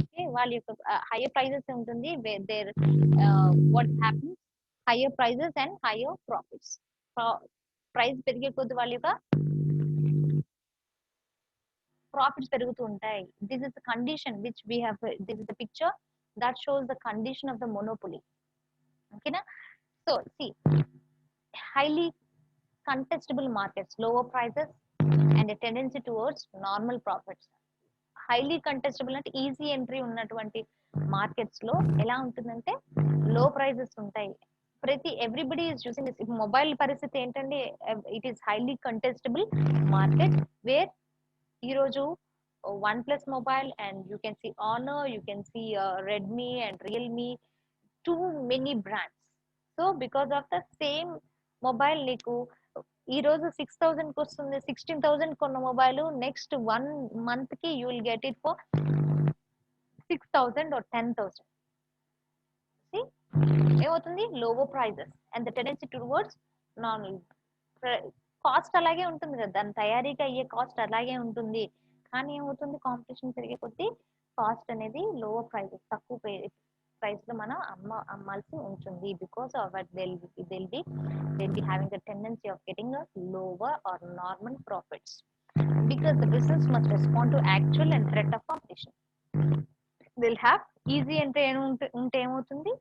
Okay, వాళ్ళ యొక్క higher prices ఉంటుంది, where there what happens, higher prices and higher profits. Price పెరిగే కొద్ది వాళ్ళ యొక్క profits పెరుగుతూ ఉంటాయి. This is the condition which we have, this is the picture that shows the condition of the monopoly. ఓకేనా? So C, highly contestable markets, lower prices and a tendency towards normal profits. Highly contestable అంటే easy entry ఉన్నటువంటి markets లో ఎలా ఉంటుందంటే low prices ఉంటాయి. Everybody is choosing this. Mobile పరిస్థితి ఏంటంటే it is highly contestable market where ఈ రోజు OnePlus mobile and you can see Honor, you can see Redmi and Realme, too many brands. So because of the same mobile నీకు ఈ రోజు 6,000 కి వస్తుంది, 16,000 కొన్న మొబైల్ నెక్స్ట్ 1 month కి you will get it for 6,000 or 10,000. ఏమవుతుంది? Lower prices and the tendency towards normal. Cost అలాగే ఉంటుంది కదా, దాని తయారీకి అయ్యే కాస్ట్ అలాగే ఉంటుంది. కానీ ఏమవుతుంది? కాంపిటీషన్ పెరిగే కొద్దీ కాస్ట్ అనేది లోవర్ ప్రైజెస్, తక్కువ ప్రైస్ లో మనం అమ్మాల్సి ఉంటుంది. Because of that they'll be having the tendency of getting a lower or normal profits, because the business must respond to actual and threat of competition. They'll have easy entry ఉంటే ఏమవుతుంది?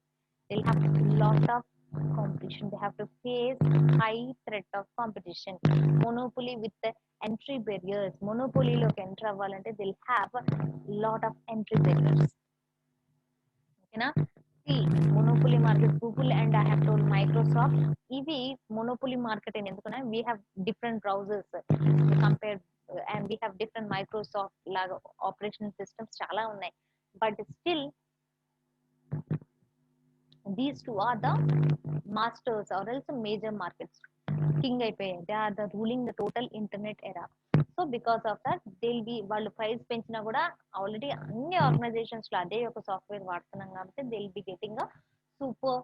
They'll have lot of competition. They have to face high threat of competition. Monopoly with the entry barriers. Monopoly లోకి enter అవ్వాలంటే they'll have a lot of entry barriers. ఓకేనా? Monopoly market, Google and I have told Microsoft, ఇవి monopoly market అని ఎందుకున్నా, we have different browsers compare and we have different Microsoft లాగా operation systems చాలా ఉన్నాయి. But still these two are the masters or else major markets. King అయిపోయాయి. They are the ruling the total internet era. So because of that వాళ్ళు ప్రైస్ పెంచినా కూడా already అన్ని organisations లో అదే ఒక సాఫ్ట్వేర్ వాడుతున్నాం కాబట్టి they'll be getting a super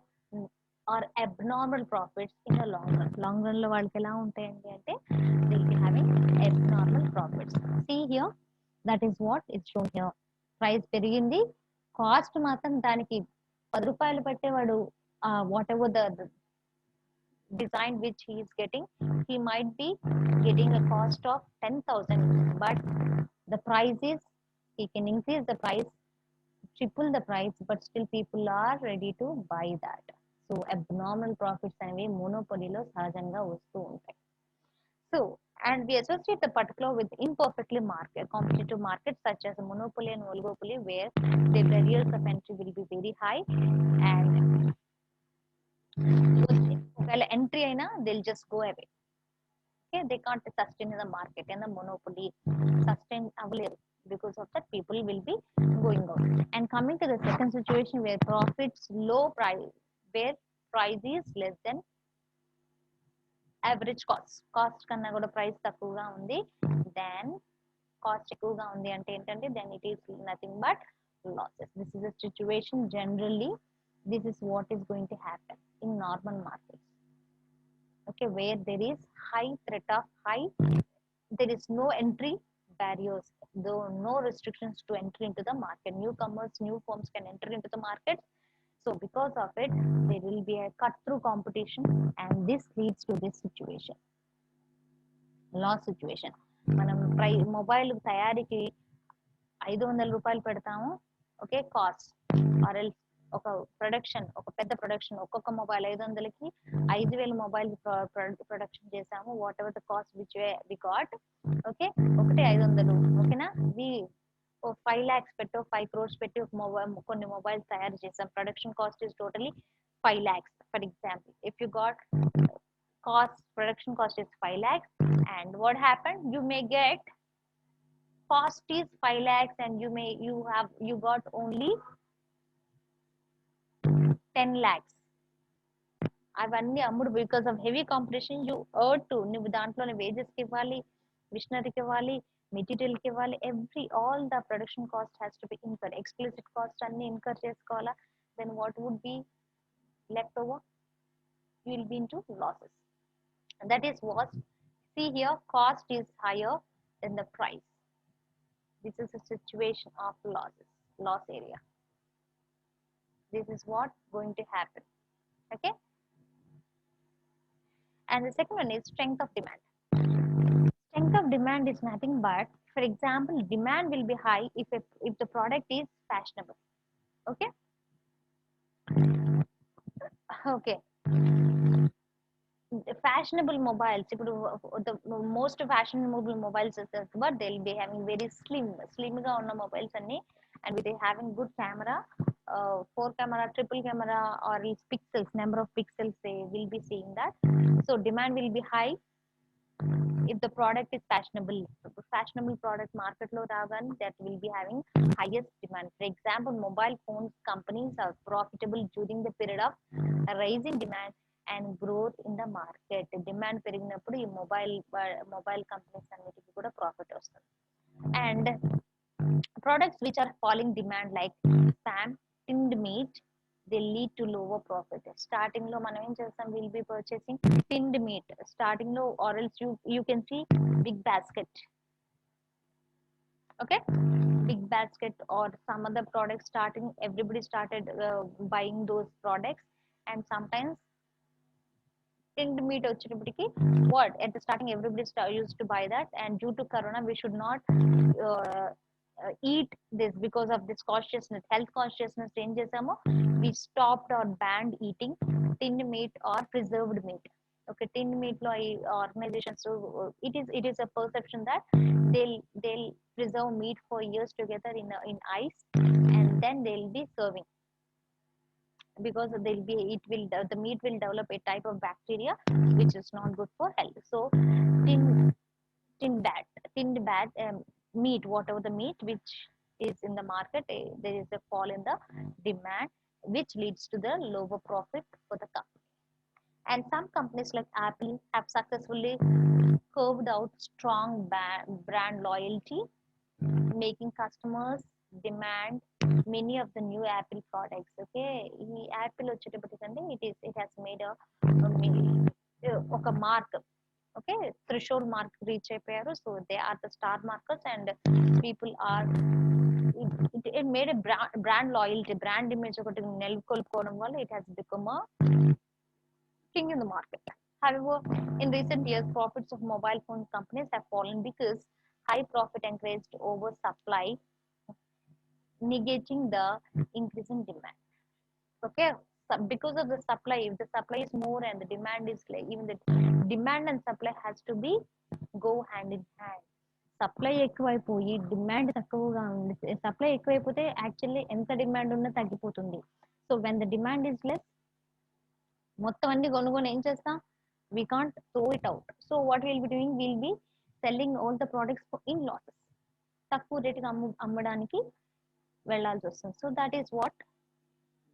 or abnormal profits in the long run. Long run లో వాళ్ళకి ఎలా ఉంటాయండి అంటే they'll be having abnormal profits. See here, that is what is shown here. Price పెరిగింది, కాస్ట్ మాత్రం దానికి 10 రూపాయలు పెట్టేవాడు whatever the design which he is getting, he might be getting a cost of 10,000, but the price is, he can increase the price, triple the price, but still people are ready to buy that. So abnormal profits అనేవి మోనోపొలీలో సహజంగా వస్తూ ఉంటాయి. So and we associate the particular with imperfectly market competitive markets such as monopoly and oligopoly, where the barriers of entry will be very high and ఒకవేళ entry అయినా they'll just go away. Okay, they can't sustain in the market and the monopoly sustain అవ్వలేరు. Because of that, people will be going out. And coming to the second situation where profits low price, where price is less than average cost కన్నా కూడా price తక్కువగా ఉంది, then cost ఎక్కువగా ఉంది అంటే ఏంటంటే then it is nothing but losses. This is the situation generally. This is what is going to happen in normal markets. Okay, where there is high threat of there is no entry barriers, though no restrictions to entry into the market. Newcomers, new firms can enter into the market. So because of it, there will be a cut through competition, and this leads to this situation, loss situation. మనం mobile తయారీకి 500 రూపాయలు పెడతాము. Okay, cost or else ఒక పెద్ద production, ఒక్కొక్క mobile 500కి 5,000 mobile production చేసాము. Whatever the cost which we got, okay, ఒకటి 500. ఓకేనా, వి 5 lakhs పెట్టి 5 crores పెట్టి కొన్ని మొబైల్స్ తయారు చేసాం. Production cost is totally 5 lakhs for example. If you got production cost is 5 lakhs, and what happened, you may get cost is 5 lakhs and you got only 10 lakhs. అవన్నీ అమ్ముడు, because of heavy competition you to, నువ్వు దాంట్లోనే wages కి ఇవ్వాలి, మిషనరీకి ఇవ్వాలి, material కి ఇవ్వాలి, all the production cost has to be incur, explicit cost అన్ని ఇన్కర్ చేసుకోవాలా. Then what would be left over, you will be in to losses. That is what, see here, cost is higher than the price. This is a situation of loss area. This is what going to happen. Okay, and the second one is strength of demand. Strength of demand is nothing but For example, demand will be high if the product is fashionable. Okay. Okay. The fashionable mobiles, the most fashionable mobiles is that, but they'll be having very slim ga unna mobiles anni, and with having good camera, four camera, triple camera, or else pixels, number of pixels they will be seeing that. So demand will be high if the product is fashionable. Fashionable product market lo ragan, that will be having highest demand. For example, mobile phones companies are profitable during the period of rising demand and growth in the market. Demand పెరిగినప్పుడు ఈ mobile companies అన్నిటికీ కూడా profit వస్తుంది. And products which are falling demand like spam, tinned meat, they lead to lower profit. Starting lo మనం ఏం చేస్తాం, we'll be purchasing tinned meat starting lo, or else you can see big basket. Okay, big basket or some other products, starting everybody started buying those products, and sometimes tinned meat వచ్చేటప్పటికి what at the starting everybody used to buy that, and due to corona we should not uh, eat this because of this cautiousness, health cautiousness. ఏం చేసాము, we stopped or banned eating tinned meat or preserved meat. Okay, tinned meat lo organizations, so it is a perception that they'll preserve meat for years together in ice, and then they'll be serving, because they'll be it will the meat will develop a type of bacteria which is not good for health. So tin tinned bad meat, whatever the meat which is in the market, there is a fall in the demand, which leads to the lower profit for the company. And some companies like Apple have successfully carved out strong brand loyalty, making customers demand many of the new Apple products. Okay, ఈ Apple వచ్చేటప్పటికంటే it has made ఒక mark. Okay, threshold mark reach అయిపోయారు. So they are the star markers, and people are it made a brand loyalty, brand image ఒకటి నెలకొల్పుకోవడం వల్ల it has become a king in the market. However, in recent years, profits of mobile phone companies have fallen because high profit encouraged over supply, negating the increasing demand. Okay, because of the supply, if the supply is more and the demand is like, even the demand and supply has to be go hand in hand. Supply ఎక్కువైపోయి demand తక్కువగా ఉంది. Supply ఎక్కువైపోతే actually ఎంత demand ఉన్నా తగ్గిపోతుంది. So when the demand is less, మొత్తం అన్ని కొనుగోలు ఏం చేస్తాం, we can't throw it out. So what we'll be doing, we'll be selling all the products in losses. తక్కువ రేటుకి అమ్మడానికి వెళ్ళాల్సి వస్తుంది. So that is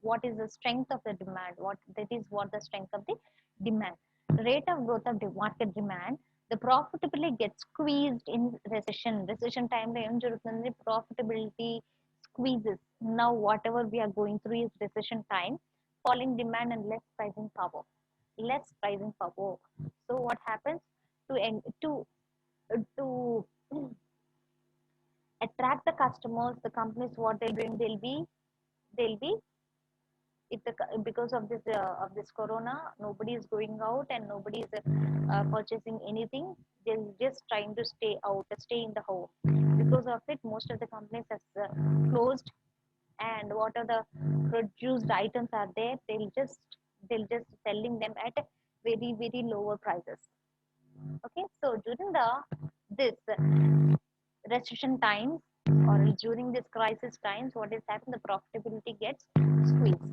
what is the strength of the demand, what the strength of the demand. Rate of growth of the market demand, the profitability gets squeezed in recession time lo em jarugutundi, profitability squeezes. Now whatever we are going through is recession time, falling demand and less pricing power. So what happens, to attract the customers, the companies, what they're doing, they'll be if the because of this corona, nobody is going out and nobody is purchasing anything. They're just trying to stay in the home. Because of it, most of the companies has closed, and what are the produced items are there, they'll just selling them at very very lower prices. Okay, so during this recession times, or during this crisis times, what is happening, the profitability gets squeezed.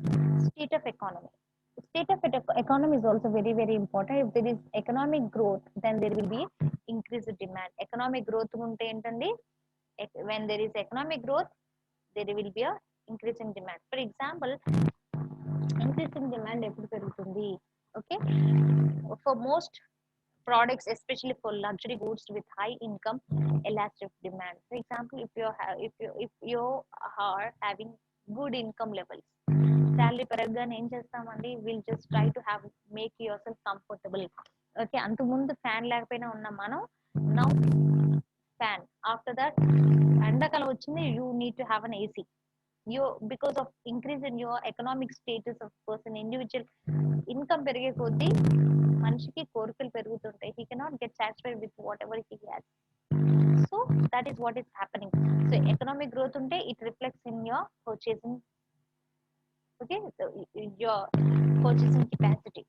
State of economy, economy is also very very important. If there is economic growth, then there will be increased demand. Economic growth ఉంటే ఏంటండి, when there is economic growth, there will be a increasing demand. For example, increasing demand ఎప్పుడు పెరుగుతుంది, okay, for most products, especially for luxury goods with high income elastic demand. For example, if you are having good income levels, salary పెరగగానే ఏం చేస్తామండి, will just try to have make your self comfortable. Okay, అంత ముందు fan లేకపోయినా ఉన్నాం మనం, now fan. After that ఎండాకాలం వచ్చింది, you need to have an AC. you because of increase in your economic status of person, individual income పెరిగే కొద్దీ మనిషికి కోరికలు పెరుగుతుంటాయి. He cannot get satisfied with whatever he has. So that is what is happening. So economic growth unte it reflects in your purchasing, okay, your purchasing capacity.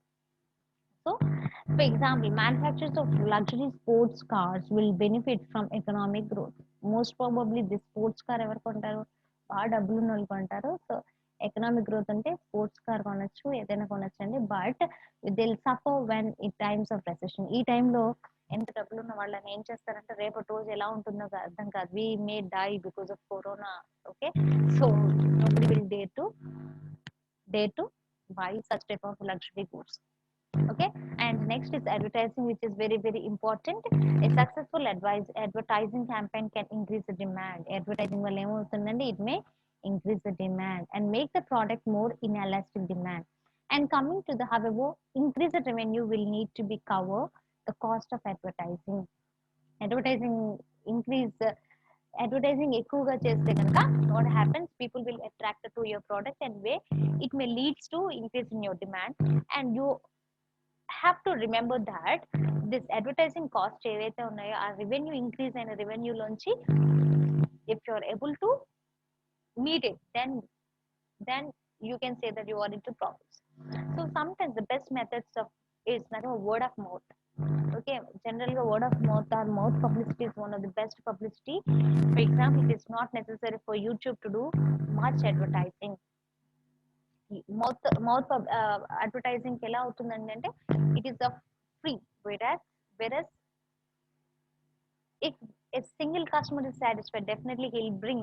So, for example, manufacturers of luxury sports cars will benefit from economic growth. Most probably, this sports car ఎవరు కొంటారు, బాగా డబ్బులు ఉన్న వాళ్ళు కొంటారు. So economic growth అంటే sports car కొనొచ్చు, ఏదైనా కొనొచ్చు అండి. బట్ దిల్ సఫర్ వెన్ ఈ టైమ్స్ ఆఫ్ రెసెషన్. ఈ టైంలో ఎంత డబ్బులు ఉన్న వాళ్ళని ఏం చేస్తారంటే రేపటి రోజు ఎలా ఉంటుందో అర్థం కాదు. We may die because of corona. Okay, so nobody will dare to buy such type of luxury goods. Okay, and next is advertising, which is very very important. A successful advertising campaign can increase the demand. Advertising వల్ల ఏమవుతుందండి, it may increase the demand and make the product more inelastic demand. And coming to the, however, increased revenue will need to be cover the cost of advertising. Advertising increase, advertising ఎక్కువగా చేస్తే కనుక what happens, people will attract to your product and way it may leads to increase in your demand. And you have to remember that this advertising cost ఏవైతే ఉన్నాయో ఆ revenue increase అయిన revenue లోంచి if you are able to meet it, then you can say that you are into profits. So sometimes the best methods of is like a word of mouth. Okay, generally word of mouth or mouth publicity is one of the best publicity. For example, it is not necessary for YouTube to do much advertising. Mouth advertising ఎలా అవుతుందండి అంటే it is the free. Whereas if a single customer is satisfied, definitely he'll bring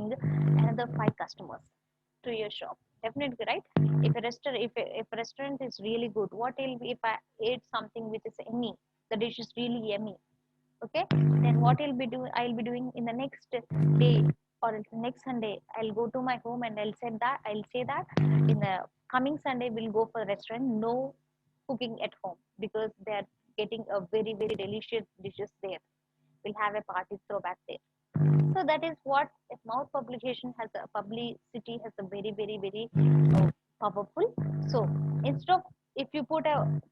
another 5 customers to your shop, definitely, right? If a restaurant is really good, what will be if I ate something which is yummy, the dish is really yummy, okay, then what I'll be doing in the next day or next Sunday, I'll go to my home and I'll say that in the coming Sunday we'll go for a restaurant, no cooking at home, because they are getting a very very delicious dishes there. We'll have a party throwback there. So that is what a mouth publicity has a very very very powerful. So instead of, if you put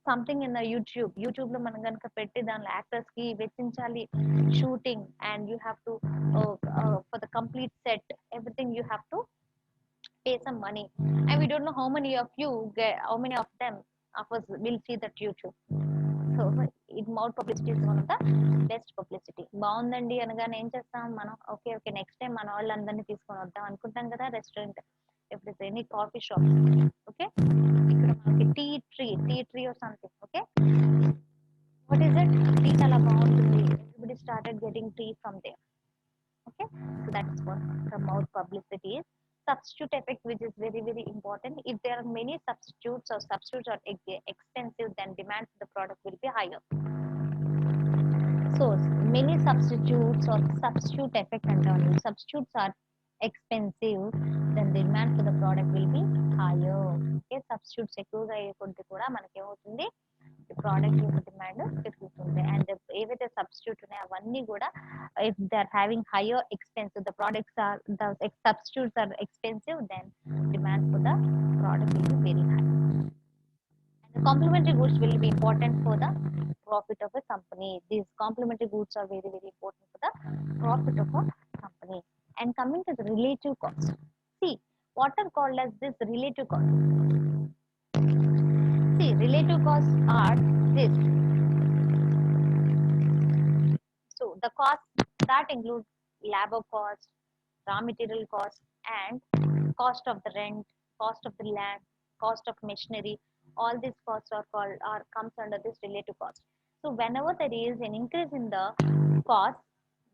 something in the YouTube లో మనం కనుక పెట్టి దానిలో actors కి వెచ్చించాలి shooting, and you have to for the complete set everything you have to pay some money, and we don't know how many of them of us will see that YouTube. So it mouth publicity is one of the best publicity. బాగుందండి అనగానే ఏం చేస్తాం మనం, okay okay next time మన వాళ్ళందరినీ తీసుకొని వద్దాం అనుకుంటాం కదా restaurant, if it is any coffee shop, okay, ఇక్కడ మనకి tea tree or something, okay, what is it, tea చాలా బాగుంటుంది, everybody started getting tea from there. Okay, so that's what the mouth publicity is. Substitute effect, which is very very important. If there are many substitutes are expensive, then demand for the product will be higher. So many substitutes or substitute effect అంటారు. Substitutes are expensive, then the demand for the product will be higher. Okay, substitutes ఎక్కువగా అయ్యేకొద్ది కూడా మనకి ఏమవుతుంది, product యొక్క demand పెరుగుతుంది. And ఏవైతే substitute ఉన్నాయో అవన్నీ కూడా if they are having higher expensive, the substitutes are expensive, then demand for the product will be very high. And the complementary goods will be important for the profit of a company. These complementary goods are very very important for the profit of a company. And coming to the relative cost, see what are called as this relative cost. See, relative costs are this. So the costs that include labor cost, raw material cost, and cost of the rent, cost of the land, cost of machinery. All these costs are called or comes under this relative cost. So whenever there is an increase in the cost,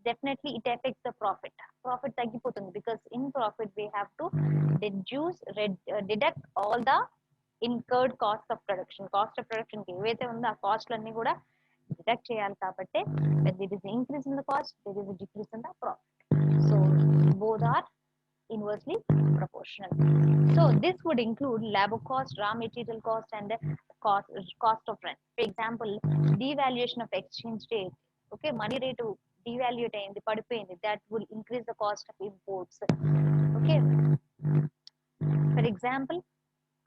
definitely it affects the profit. Profit తగ్గిపోతుంది, because in profit we have to deduct all the incurred cost of production. Cost of production కి ఏవైతే ఉందో ఆ కాస్ట్లన్నీ కూడా deduct చేయాలి కాబట్టి when there is an increase in the cost, there is a decrease in the profit. So both are inversely proportional. So this would include labor cost, raw material cost, and the cost of rent. For example, devaluation of exchange rate. Okay, money rate devaluate అయింది, పడిపోయింది, that will increase the cost of imports. Okay, for example,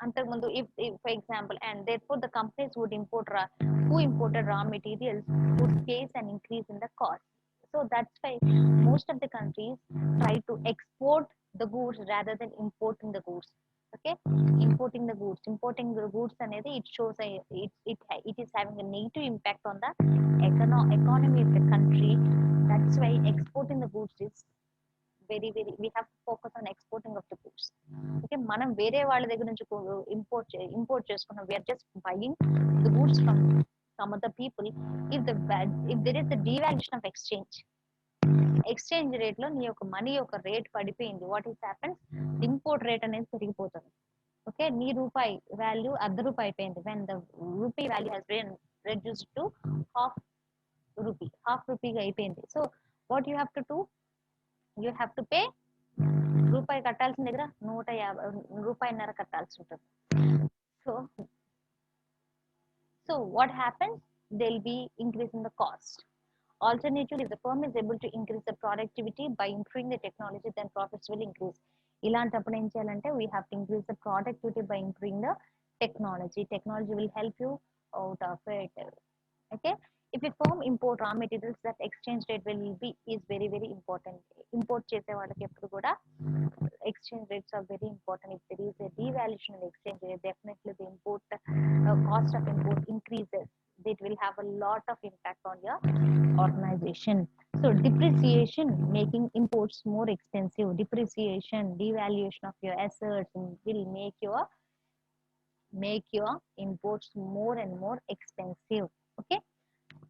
అంతకుముందు if for example, and therefore the companies would who imported raw materials would face an increase in the cost. So that's why most of the countries try to export the goods rather than importing the goods. Okay, importing the goods అనేది it shows it is having a negative impact on the economy of the country. That's why exporting the goods is very we have to focus on exporting of the goods. Okay, మనం వేరే వాళ్ళ దగ్గర నుంచి import చేసుకున్నాం, we are just buying the goods from some other people. If there is a devaluation of exchange rate లో నీ యొక్క money యొక్క రేట్ పడిపోయింది, what is happens, import rate అనేది పెరిగిపోతుంది. ఓకే, నీ రూపాయి వాల్యూ ₹1 అయిపోయింది, when the rupee value has been reduced to half రూపీగా అయిపోయింది. So what you have to do, you have to pay, రూపాయి కట్టాల్సిన దగ్గర ₹1.50 కట్టాల్సి ఉంటుంది. So what happens, they'll be increasing the cost. Alternatively, if the firm is able to increase the productivity by improving the technology, then profits will increase. ఇలాంటప్పుడు ఏం చేయాలంటే we have to increase the productivity by improving the technology will help you out of it. Okay, if a firm import raw materials, that exchange rate will be is very important. Import చేసే వాళ్ళకి ఎప్పుడు కూడా exchange rates are very important. If there is a devaluation of exchange rate, definitely the cost of import increases. It will have a lot of impact on your organization. So depreciation, making imports more expensive. Depreciation, devaluation of your assets will make your imports more and more expensive.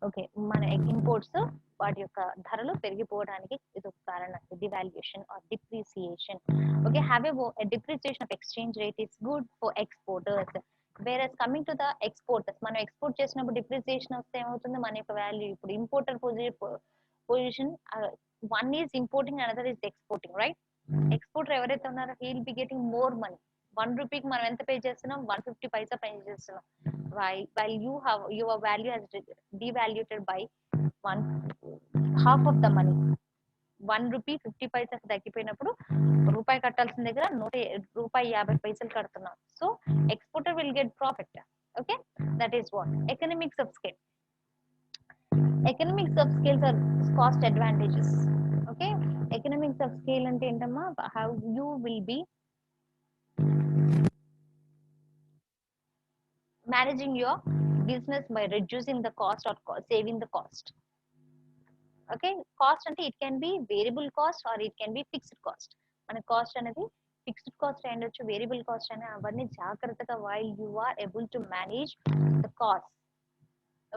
Okay, మన imports వాటి యొక్క ధరలు పెరిగిపోవడానికి ఇది ఒక కారణం, devaluation or depreciation. Okay, have a depreciation of exchange rate is good for exporters. Whereas coming to the exporters, మనం export చేసినప్పుడు డిప్రిసియేషన్ వస్తే ఏమవుతుంది, మన యొక్క వాల్యూ. ఇప్పుడు importer position, one is importing, another is exporting, right? Exporter ఎవరైతే ఉన్నారో he will be getting more money. ₹1 మనం ఎంత పే చేస్తున్నాం, 150 పైసా పే చేస్తున్నాం. While your value has devaluated by half of the money. ₹1.50 తగ్గిపోయినప్పుడు రూపాయి కట్టాల్సిన దగ్గర ₹1.50 కడుతున్నాం. So exporter will get profit. Okay, that is what economics of scale. Economics of scales are cost advantages. Okay, economics of scale అంటే ఏంటమ్మా, how you will be managing your business by reducing the cost or saving the cost. Okay, cost ante it can be variable cost or it can be fixed cost. Mana cost anedi fixed cost ayindochu, variable cost ani avanni jagrataga while you are able to manage the cost.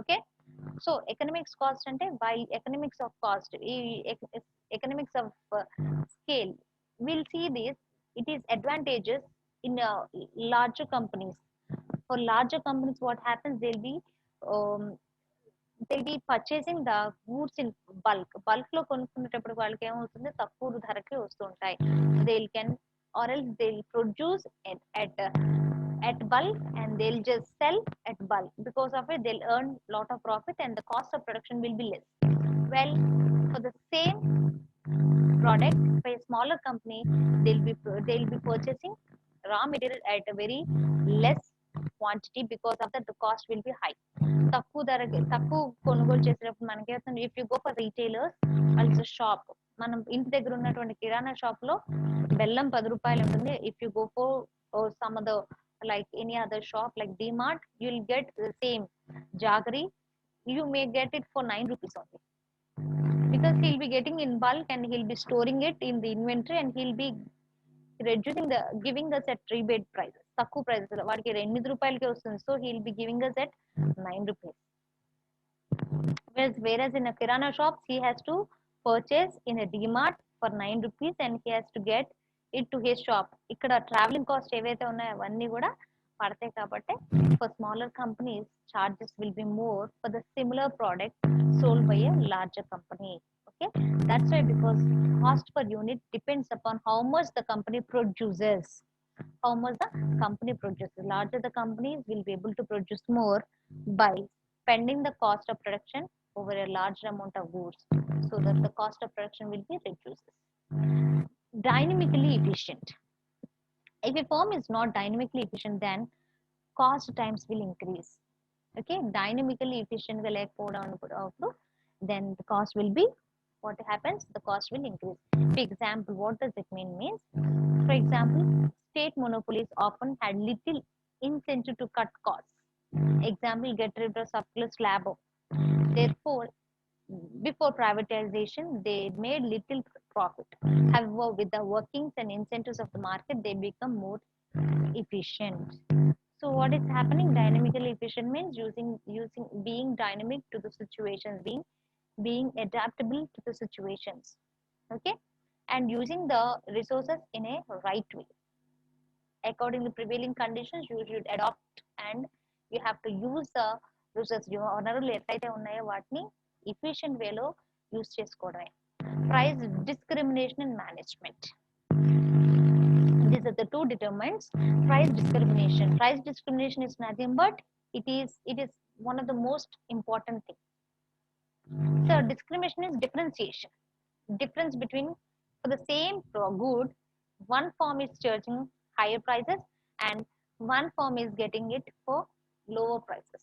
Okay, so economics cost ante, while economics of cost, economics of scale, we'll see this, it is advantageous in larger companies. For larger companies, what happens, they'll be purchasing the goods in bulk లో కొనుక్కునేటప్పుడు వాళ్ళకి ఏమవుతుంది, తక్కువ ధరకి వస్తుంటాయి. They'll produce at bulk and they'll just sell at bulk. Because of it, they'll earn lot of profit and the cost of production will be less. Well, for the same product, by a smaller company, they'll be purchasing raw material at a very less quantity. Because of that, the cost will be high. తక్కువ కొనుగోలు చేసేటప్పుడు మనకి ఏమవుతుంది, if you go for retailers, also shop, మనం ఇంటి దగ్గర ఉన్నటువంటి కిరాణా shop లో బెల్లం ₹10 ఉంటుంది. If you go for some other like any other shop like DMart, you'll get the same jaggery, you may get it for ₹9 only, because he'll be getting in bulk and he'll be storing it in the inventory and he'll be giving us at rebate prices, తక్కువ prices లో వాడికి ₹8కే వస్తుంది. So he'll be giving us at ₹9. Whereas in a kirana shop, he has to purchase in a DMart for ₹9 and he has to get it to his shop. ఇక్కడ travelling cost ఏవైతే ఉన్నాయో అవన్నీ కూడా పడతాయి. కాబట్టి for smaller companies, charges will be more for the similar product sold by a larger company. Okay, that's why, because cost per unit depends upon how much the company produces. Larger the companies will be able to produce more by spending the cost of production over a larger amount of goods, so that the cost of production will be reduced. Dynamically efficient. If a firm is not dynamically efficient, then cost times will increase. Okay, dynamically efficient ga lekapodam, then the cost will be what happens? The cost will increase. For example, what does it mean? Means, for example, state monopolies often had little incentive to cut costs. Example, get rid of surplus labor. Therefore, before privatization, they made little profit. However, with the workings and incentives of the market, they become more efficient. So what is happening? Dynamically efficient means using being dynamic to the situations, being adaptable to the situations. Okay, and using the resources in a right way. According to prevailing conditions, you should adopt and you have to use the resources. వనరులు ఎట్లయితే ఉన్నాయో వాటిని efficient వేలో use చేసుకోవడమే. Price discrimination and management. These are the two determinants. Price discrimination. Price discrimination is nothing but it is one of the most important thing. So discrimination is differentiation. Difference between for the same good, one firm is charging higher prices and one firm is getting it for lower prices,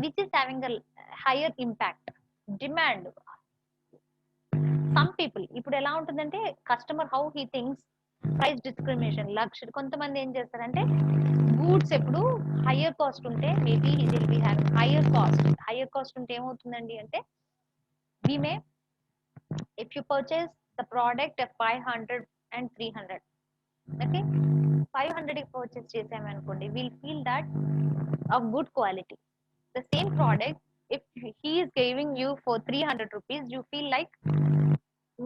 which is having a higher impact. Demand. Some people, ఇప్పుడు ఎలా ఉంటుందంటే customer how he things price discrimination లక్ష కొంతమంది ఏం చేస్తారంటే goods ఎప్పుడు higher cost ఉంటే maybe it will be having higher cost ఉంటే ఏమవుతుందండి అంటే we may if you purchase the product at 500 and 300, okay, 500 కి purchase చేసామనుకోండి, we'll feel that of good quality. The same product, if he is giving you for 300 rupees, you feel like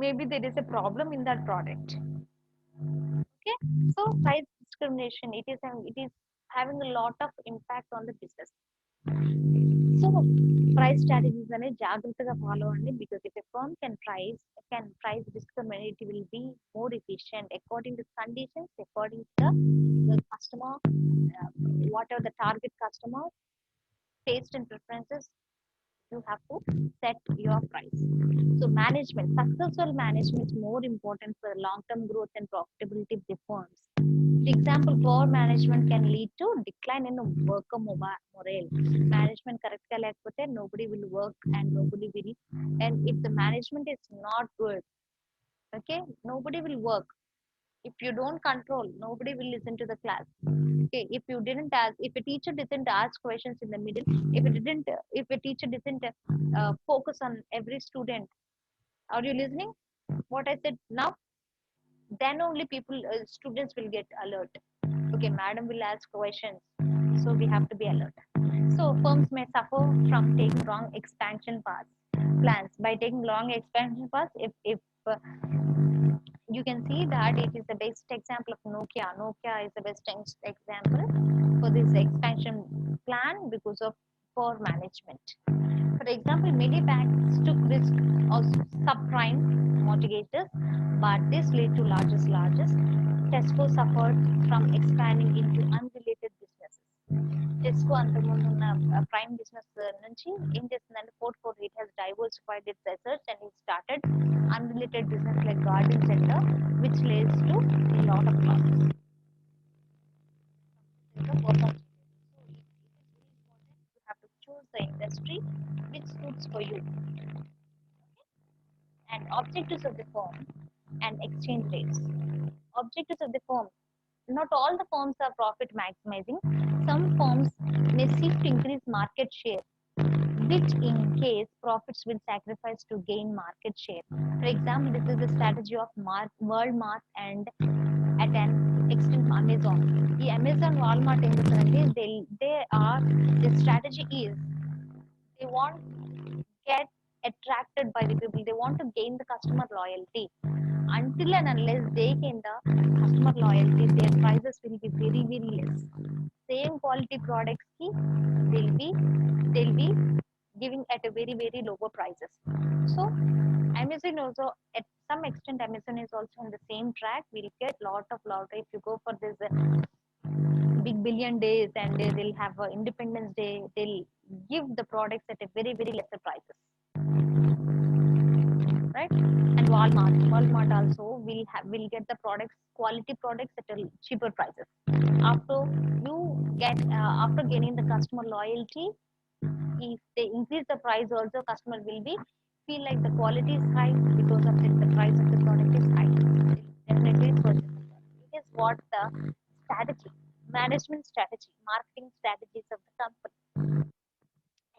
maybe there is a problem in that product. Okay, so price discrimination, it is having a lot of impact on the business. So price strategies అనేది జాగ్రత్తగా follow అండి, because if a firm can price discriminate, it will be more efficient according to conditions, according to the customer, whatever the target customer taste and preferences, you have to set your price. So management, successful management is more important for long-term growth and profitability of the firms. For example, poor management can lead to decline in worker morale. Management correct గా లేకపోతే nobody will work and nobody will, and if the management is not good, okay, nobody will work. If you don't control, nobody will listen to the class. Okay, if a teacher didn't ask questions in the middle, if a teacher didn't focus on every student, are you listening what I said now? Then only students will get alert. Okay, madam will ask questions, so we have to be alert. So firms may suffer from taking wrong expansion plans. By taking long expansion paths, if you can see that it is the best example of Nokia is the best example for this expansion plan because of poor management. For example, many banks took risk of subprime mortgages, but this led to largest. Tesco suffered from expanding into unrelated businesses. Tesco అంతకుముందు ఉన్న prime business నుంచి ఏం చేస్తుందంటే it has diversified its assets and it started unrelated business like garden center, which leads to a lot of losses. So it is very important you have to choose the industry which suits for you. And objectives of the firm and exchange rates. Objectives of the firm. Not all the firms are profit maximizing. Some firms may seek to increase market share, which in case profits will sacrifice to gain market share. For example, this is the strategy of Walmart and at an extent Amazon. The Amazon Walmart in the strategy is they want to get attracted by the people. They want to gain the customer loyalty. Until and unless they gain the customer loyalty, their prices will be very less. Same quality products they'll be giving at a very lower prices. So Amazon also at some extent Amazon is also on the same track. We'll get lot if you go for this big billion days and they'll have Independence Day, they'll give the products at a very lesser prices, right? And Walmart also will get the products, quality products at a cheaper prices. After after gaining the customer loyalty, if they increase the price also, customer will be feel like the quality is high, because of this the price of the product is high, definitely purchase the product. It is what the strategy, management strategy, marketing strategies of the company.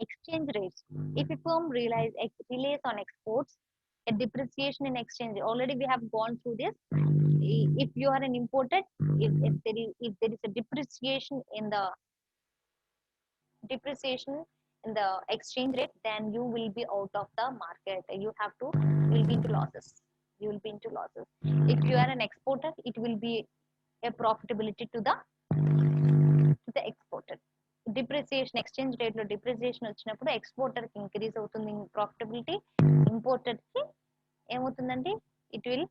Exchange rates. If a firm relies on exports, a depreciation in exchange, already we have gone through this. If you are an imported, if there is a depreciation in the exchange rate, then you will be out of the market. You will be into losses. You will be into losses. If you are an exporter, it will be a profitability to the exporter. Depreciation exchange rate లో depreciation వచ్చినప్పుడు exporter కి increase అవుతుంది profitability, importer కి ఏమవుతుందంటే it will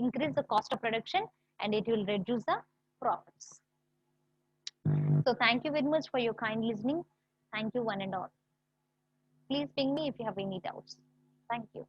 increase the cost of production and it will reduce the profits. So thank you very much for your kind listening. Thank you one and all. Please ping me if you have any doubts. Thank you.